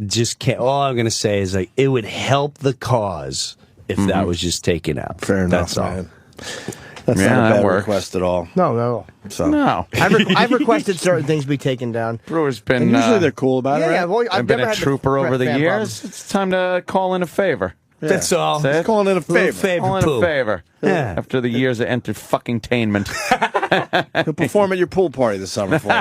just can't. All I'm going to say is like it would help the cause if that was just taken out. Fair enough, That's all. man. That's not a bad request at all. No. So. No. I've requested certain things be taken down. Brewer's been. And usually they're cool about it. Right? Yeah, well, I've been a trooper over the years. Problems. It's time to call in a favor. Yeah. That's all. Just calling it a favor. Calling in a favor. Yeah. After the years of entertainment. He'll perform at your pool party this summer for you.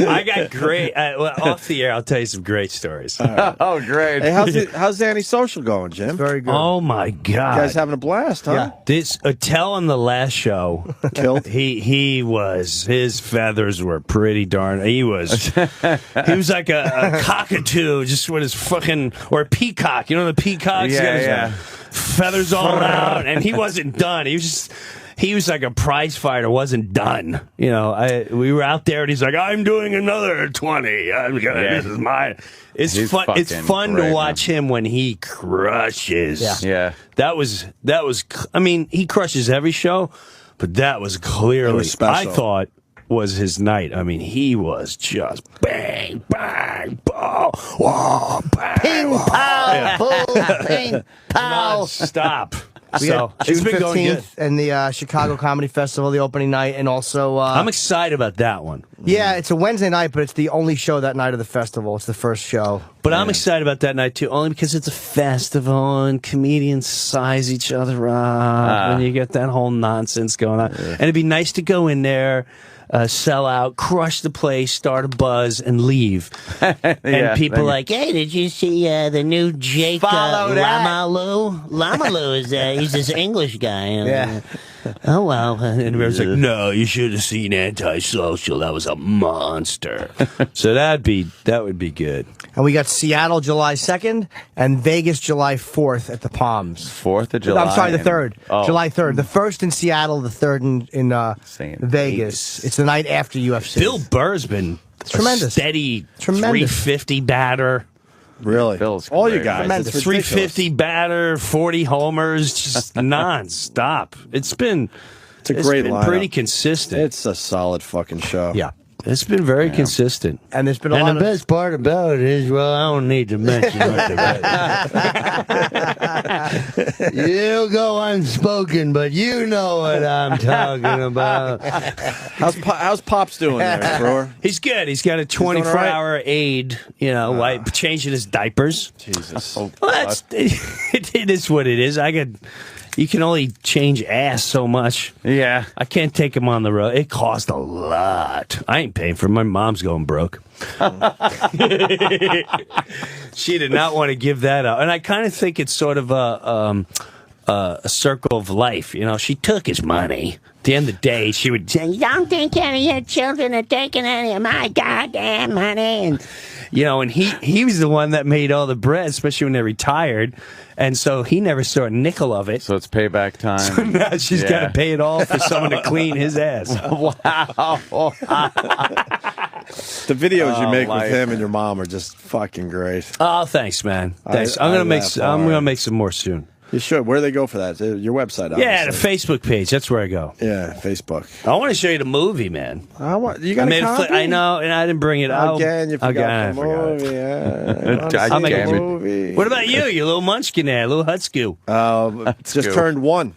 I got great. Off the air, I'll tell you some great stories. Right. Oh, great. Hey, how's the antisocial going, Jim? Very good. Oh my God! You guys having a blast, huh? Yeah. This Tell on the last show killed. His feathers were pretty darn. He was like a cockatoo, just with his fucking or a peacock. You know the peacocks? Yeah. Feathers all out, and he wasn't done. He was like a prize fighter, wasn't done. We were out there, and he's like, "I'm doing another 20. This is mine." It's fun. It's fun to watch him when he crushes. Yeah. That was. I mean, he crushes every show, but that was clearly. I thought was his night. I mean, he was just bang, bang, pow, whoa, bang, Ping, pow, boom, ping, pow. Stop. So it's June been going good. 15th and the Chicago Comedy Festival, the opening night, and also I'm excited about that one. Yeah, it's a Wednesday night, but it's the only show that night of the festival. It's the first show. But I'm excited about that night too, only because it's a festival and comedians size each other up, and you get that whole nonsense going on. And it'd be nice to go in there, sell out, crush the place, start a buzz, and leave. And people like, hey, did you see the new Jake Lamalu? Lamalu is he's this English guy. Yeah. Oh, well. And everyone's like, no, you should have seen Antisocial. That was a monster. So that would be good. And we got Seattle July 2nd and Vegas July 4th at the Palms. 4th of July? I'm sorry, the 3rd. Oh. July 3rd. The 1st in Seattle, the 3rd in Vegas. It's the night after UFC. Bill Burr's been tremendous. Steady Tremendous. 350 batter. Really? Bill's all great. you guys. Tremendous. It's 350 batter, 40 homers, just non-stop. It's been a great been lineup. pretty consistent. It's a solid fucking show. Yeah. It's been very consistent. And there's been a lot the of... best part about it is, well, I don't need to mention what you go unspoken, but you know what I'm talking about. How's Pops doing there, Breuer? He's good. He's got a 24-hour aid, changing his diapers. Jesus. Well, it is what it is. You can only change ass so much. Yeah. I can't take him on the road. It costs a lot. I ain't paying for it. My mom's going broke. She did not want to give that up. And I kind of think it's sort of a circle of life. She took his money. At the end of the day, she would say, don't think any of your children are taking any of my goddamn money. And, and he was the one that made all the bread, especially when they retired. And so he never saw a nickel of it. So it's payback time. So now she's got to pay it all for someone to clean his ass. Wow. The videos you make life. with him and your mom are just fucking great. Oh, thanks, man. Thanks. I'm gonna make some more soon. You should. Where do they go for that? Your website, obviously. Yeah, the Facebook page. That's where I go. Yeah, Facebook. I want to show you the movie, man. You got a copy? I know, and I didn't bring it out. Again, you forgot the movie. I'll make a movie. What about you little munchkin there, little Hutsku? Just turned 1.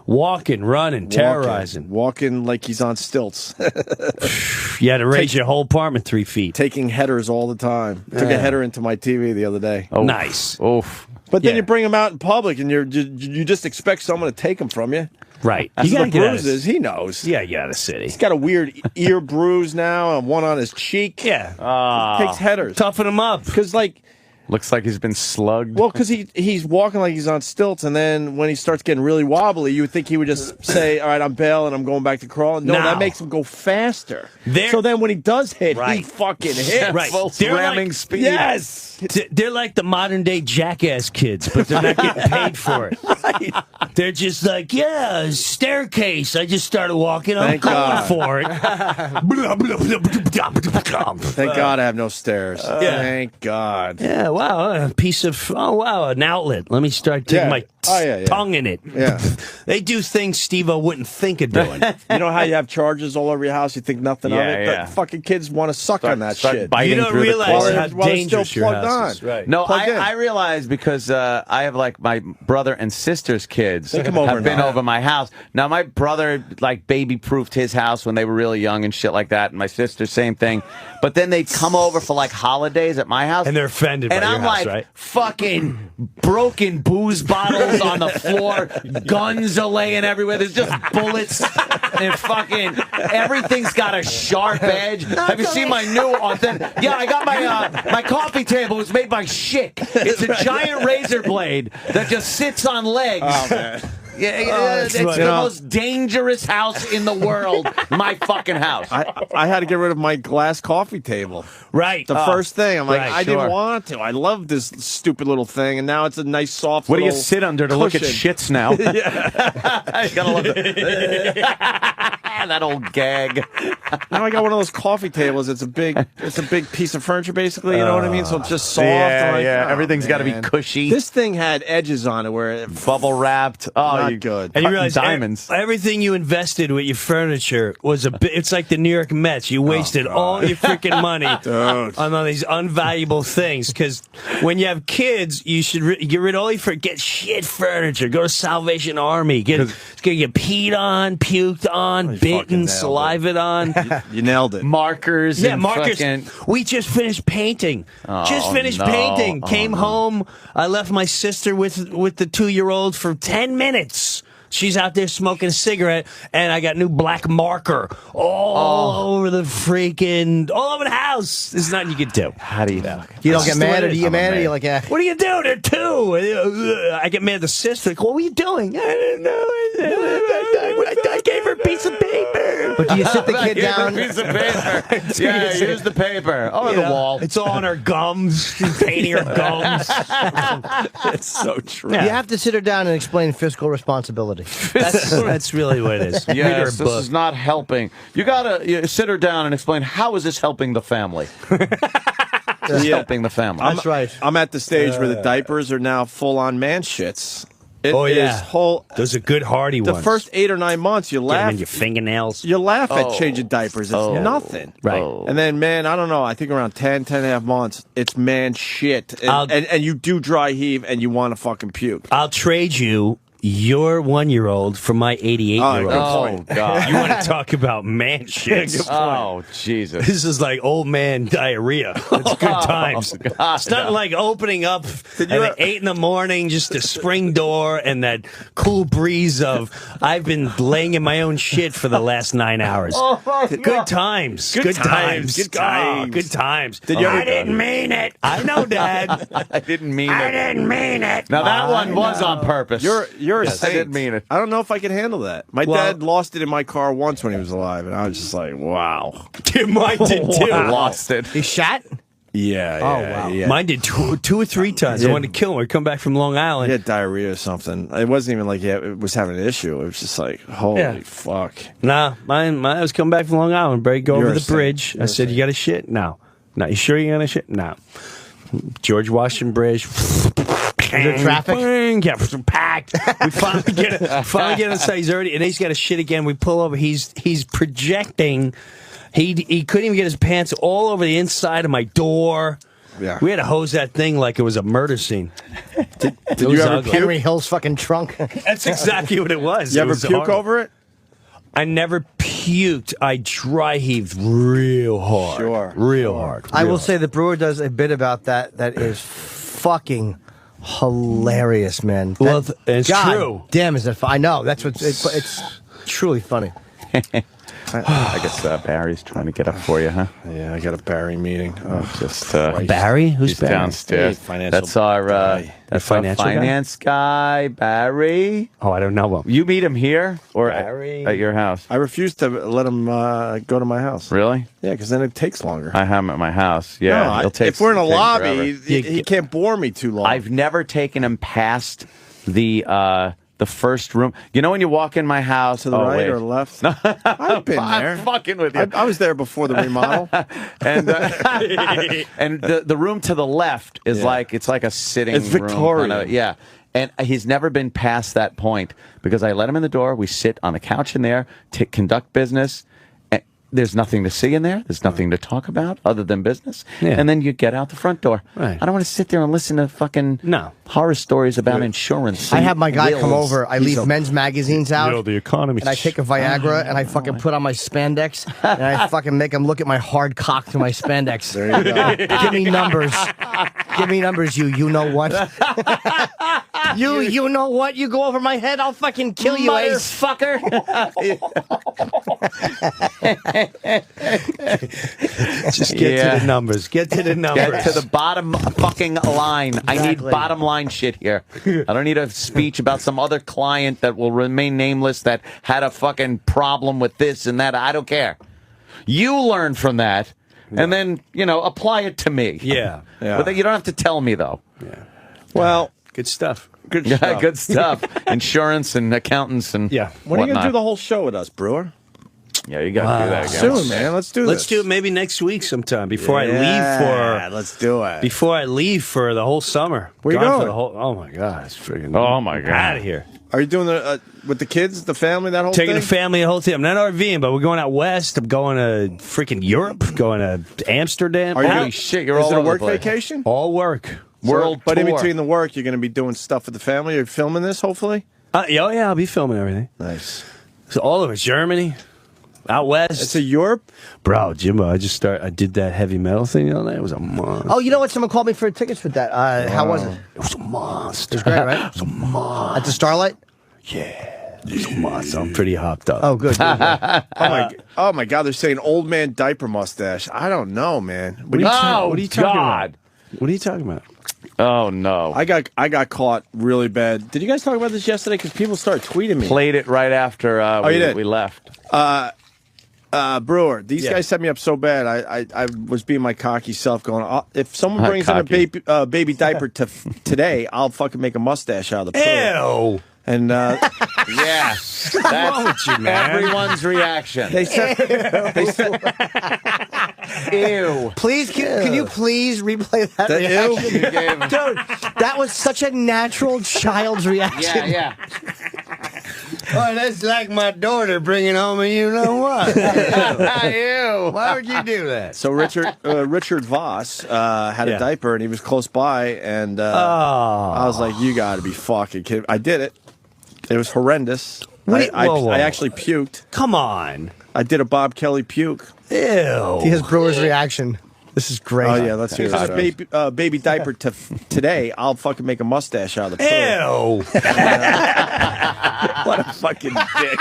Walking, running, terrorizing. Walking like he's on stilts. You had to raise your whole apartment 3 feet. Taking headers all the time. Took a header into my TV the other day. Oh, nice. Oof. But then you bring him out in public, and you just expect someone to take him from you. Right. That's the bruises. He knows. Yeah, you got a city. He's got a weird ear bruise now, and one on his cheek. Yeah. Takes headers. Toughen him up. Because, looks like he's been slugged. Well, because he's walking like he's on stilts, and then when he starts getting really wobbly, you would think he would just say, all right, I'm bailing, I'm going back to crawling. No, that makes him go faster. So then when he does hit, he fucking hits. Right. Full They're ramming like- speed. Yes. They're like the modern day jackass kids, but they're not getting paid for it. Right. They're just like, yeah, staircase. I just started walking. I'm Thank going God. for it. Thank God I have no stairs. Thank God. Yeah, wow, a piece of, an outlet. Let me start taking my tongue in it. Yeah. They do things Steve-O wouldn't think of doing. You know how you have charges all over your house, you think nothing of it? Yeah. The fucking kids want to suck on that shit. biting You don't through the realize cord. how While they're dangerous still your plugged house is. on. Right. No, Plugged in. I realize because I have my brother and sister's kids They come over have been now. over my house. Now my brother baby-proofed his house when they were really young and shit like that, and my sister same thing. But then they'd come over for holidays at my house, And they're offended by and your I'm house, like, right? fucking broken booze bottles on the floor, guns are laying everywhere. There's just bullets. And fucking everything's got a sharp edge. Have you seen my new authentic? Yeah, I got my coffee table was made by Schick. It's a giant razor blade that just sits on legs. Oh, man. Yeah, it's the most dangerous house in the world. My fucking house. I had to get rid of my glass coffee table. Right. The first thing. I'm like, right, I didn't sure. want to. I love this stupid little thing, and now it's a nice, soft What do you little sit under to look at cushion. shits now? You gotta love that old gag. now I got one of those coffee tables. It's a big piece of furniture, basically. You know what I mean? So it's just soft. Yeah, I'm like, oh, everything's got to be man. cushy. This thing had edges on it where it Bubble wrapped. Oh, not good. And you realize diamonds. Everything you invested with your furniture was it's like the New York Mets. You wasted all your freaking money on all these unvaluable things. Because when you have kids, you should get rid of all your get shit furniture. Go to Salvation Army. It's gonna get peed on, puked on, bitten, salivated on. You nailed it. Markers. Yeah, and markers. fucking- We just finished painting. Painting. Came home. I left my sister with the 2-year-old for 10 minutes. She's out there smoking a cigarette, and I got new black marker all over the house. There's nothing you can do. How do you? You don't get mad, or do you get mad, or you're like, What do you do? They're two. I get mad at the sister. Like, what were you doing? I don't know. I gave her a piece of paper. But do you sit the kid down? Piece of paper. Yeah, here's the paper. Oh, the wall. It's all on her gums. She's painting her gums. It's so true. You have to sit her down and explain fiscal responsibility. That's really what it is. Yes, this is not helping. You gotta sit her down and explain how is this helping the family. This is helping the family. That's right. I'm at the stage where the diapers are now full-on man shits. It is those are good hardy ones. The first 8 or 9 months, you Get them laugh. in your fingernails. You laugh at changing diapers. It's nothing. Right. And then, man, I don't know. I think around 10 and a half months, it's man shit. And you do dry heave and you want to fucking puke. I'll trade you your 1-year-old for my 88-year-old. Oh, God. You want to talk about man shit? Oh, Jesus. This is like old man diarrhea. It's good times. It's not like opening up at 8 in the morning, just a spring door and that cool breeze of, I've been laying in my own shit for the last 9 hours. Good times. Good times. Good times. Good times. I didn't mean it. I know, Dad. I didn't mean it. I didn't mean it. Now, that one was on purpose. You're a I saint. didn't mean it. I don't know if I can handle that. My dad lost it in my car once when he was alive, and I was just like, wow. Mine did too. Lost it. He shot? Yeah. wow. Yeah. Mine did two or three times. I wanted to kill him. I'd come back from Long Island. He had diarrhea or something. It wasn't even like it was having an issue. It was just like, holy fuck. Nah, mine I was coming back from Long Island. Barry, go over the bridge. I said, you got a shit? No. No, you sure you got a shit? No. George Washington Bridge. Is there traffic? Yeah, packed. We finally get inside. He's already, and he's got a shit again. We pull over. He's projecting. He couldn't even get his pants all over the inside of my door. Yeah. We had to hose that thing like it was a murder scene. Did you ever puke? Henry Hill's fucking trunk. That's exactly what it was. You It ever was puke horrible. over it? I never puked. I dry heaved real hard. Sure. Real hard. I will real say that Breuer does a bit about that is fucking hilarious, man. Well, That- it's God true. Damn, is that fun? I know. That's what it's truly funny. I guess Barry's trying to get up for you, huh? Yeah, I got a Barry meeting. Oh, Just Barry? Who's he's Barry? downstairs. Hey, financial That's our guy. that's our financial guy? finance guy, Barry. Oh, I don't know him. You meet him here or Barry. at your house? I refuse to let him go to my house. Really? Yeah, because then it takes longer. I have him at my house. Yeah, No, it'll take. if we're in a take lobby, forever. he can't bore me too long. I've never taken him past the first room. You know when you walk in my house to the right or left? No, I've been there. I'm fucking with you. I was there before the remodel. and and the room to the left is like it's like a sitting It's room. Victorian. Kinda, yeah. And he's never been past that point because I let him in the door. We sit on a couch in there to conduct business. And there's nothing to see in there. There's nothing to talk about other than business. Yeah. And then you get out the front door. Right. I don't want to sit there and listen to fucking horror stories about insurance. I have my guy come wills. over. I leave men's magazines out. the economy. And I take a Viagra and I fucking put on my spandex and I fucking make him look at my hard cock through my spandex. There you go. Give me numbers. Give me numbers, you know what? you know what? You go over my head, I'll fucking kill you, Ace. Motherfucker. Just get to the numbers. Get to the numbers. Get to the bottom fucking line. I need Exactly. bottom line shit here. I don't need a speech about some other client that will remain nameless that had a fucking problem with this and that. I don't care. You learn from that and then, apply it to me. Yeah. But you don't have to tell me, though. Yeah. Well, Good stuff. good Yeah, stuff. good stuff. Insurance and accountants and Yeah. When are you going to whatnot. do the whole show with us, Breuer? Yeah, you got to do that again. Soon, man. Let's do this. Let's do it maybe next week sometime before I leave for. Let's do it. Before I leave for the whole summer. Where you Gone going? For the whole, oh my God! It's freaking. Oh my God! Out of here. Are you doing the with the kids, the family, that whole Taking thing? the family, the whole team. I'm not RVing, but we're going out west. I'm going to freaking Europe. Going to Amsterdam. Are you Holy shit! You're Is all it a over the work place. vacation? All work. World But in tour. between the work, you're going to be doing stuff with the family. You're filming this, hopefully. Yeah, I'll be filming everything. Nice. So all over Germany, out west. It's a Europe, bro. Jimbo, I did that heavy metal thing the other night. It was a monster. Oh, you know what? Someone called me for tickets for that. How was it? It was a monster. It was great, right? It was a monster. At the Starlight? Yeah. It was a monster. I'm pretty hopped up. Oh, good. oh my God! They're saying old man diaper mustache. I don't know, man. What are you talking about? What are you talking about? Oh no! I got caught really bad. Did you guys talk about this yesterday? Because people started tweeting me. Played it right after we left. Breuer, these guys set me up so bad. I was being my cocky self, going, if someone brings in a baby diaper today, I'll fucking make a mustache out of the poo. Ew. And yeah, that's you, man? Everyone's reaction. They said, "Ew." Please, can you please replay that reaction? Dude, that was such a natural child's reaction. Yeah. Oh, that's like my daughter bringing home a you know what. Ew. Why would you do that? So Richard Voss had a diaper, and he was close by, and I was like, you got to be fucking kidding. I did it. It was horrendous. I actually puked. Come on. I did a Bob Kelly puke. Ew. He has Brewer's reaction. This is great. Oh, yeah, let's hear this. Baby diaper today, I'll fucking make a mustache out of the poo. Ew. What a fucking dick.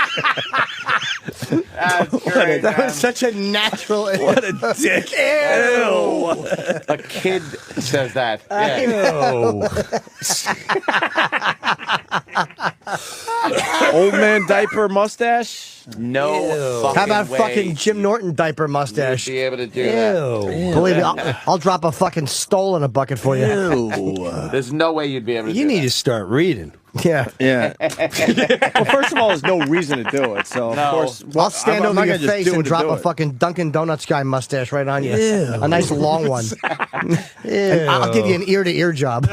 That's great, That was such a natural. What a dick. Ew. A kid says that. Yeah. Old man diaper mustache? No. How about way fucking Jim Norton diaper mustache? you'd be able to do that. Believe me, I'll drop a fucking stole in a bucket for you. There's no way you'd be able to do You need that. to start reading. Yeah. Yeah. Well, first of all, there's no reason to do it. So, of course, I'll stand I'm over not your gonna just face do and it to drop do a it. fucking Dunkin' Donuts guy mustache right on you. A nice long one. And I'll give you an ear-to-ear job.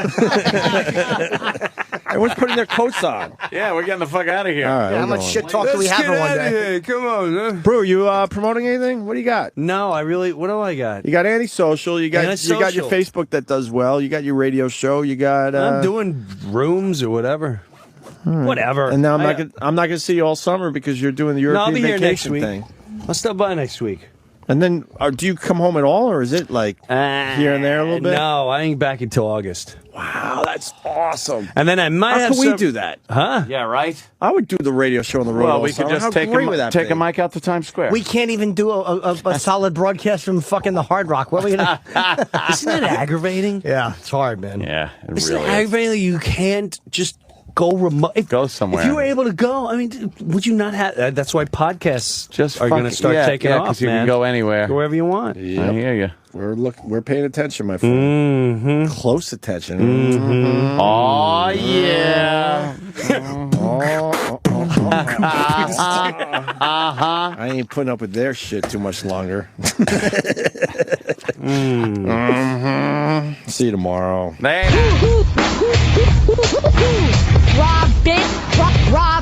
Everyone's putting their coats on. Yeah, we're getting the fuck out of here. All right, How much shit talk do we have in one day? Come on. Brew, you promoting anything? What do you got? No, what do I got? You got antisocial. You got your Antisocial. Facebook that does well. You got your radio show. You got. I'm doing rooms or whatever. Whatever. And now I'm not gonna see you all summer because you're doing the No, I'll European be here next vacation week. thing. I'll stop by next week. And then, do you come home at all, or is it like here and there a little bit? No, I ain't back until August. Wow, that's awesome. And then I might How have can we some- do that? Huh? Yeah, right? I would do the radio show on the road. Well, all we summer. could just How take great would that a be? mic out to Times Square. We can't even do a solid broadcast from fucking the Hard Rock. What are we gonna? Isn't that aggravating? Yeah, it's hard, man. Yeah, it Isn't really it is. aggravating? You can't just go remote. Go somewhere. If you were able to go, I mean, would you not have? That's why podcasts Just are going to start taking off, because you man. can go anywhere. Go wherever you want. I hear you. We're paying attention, my friend. Mm-hmm. Close attention. Mm-hmm. Oh yeah. I ain't putting up with their shit too much longer. See you tomorrow. Later. Rob, bitch. Rob.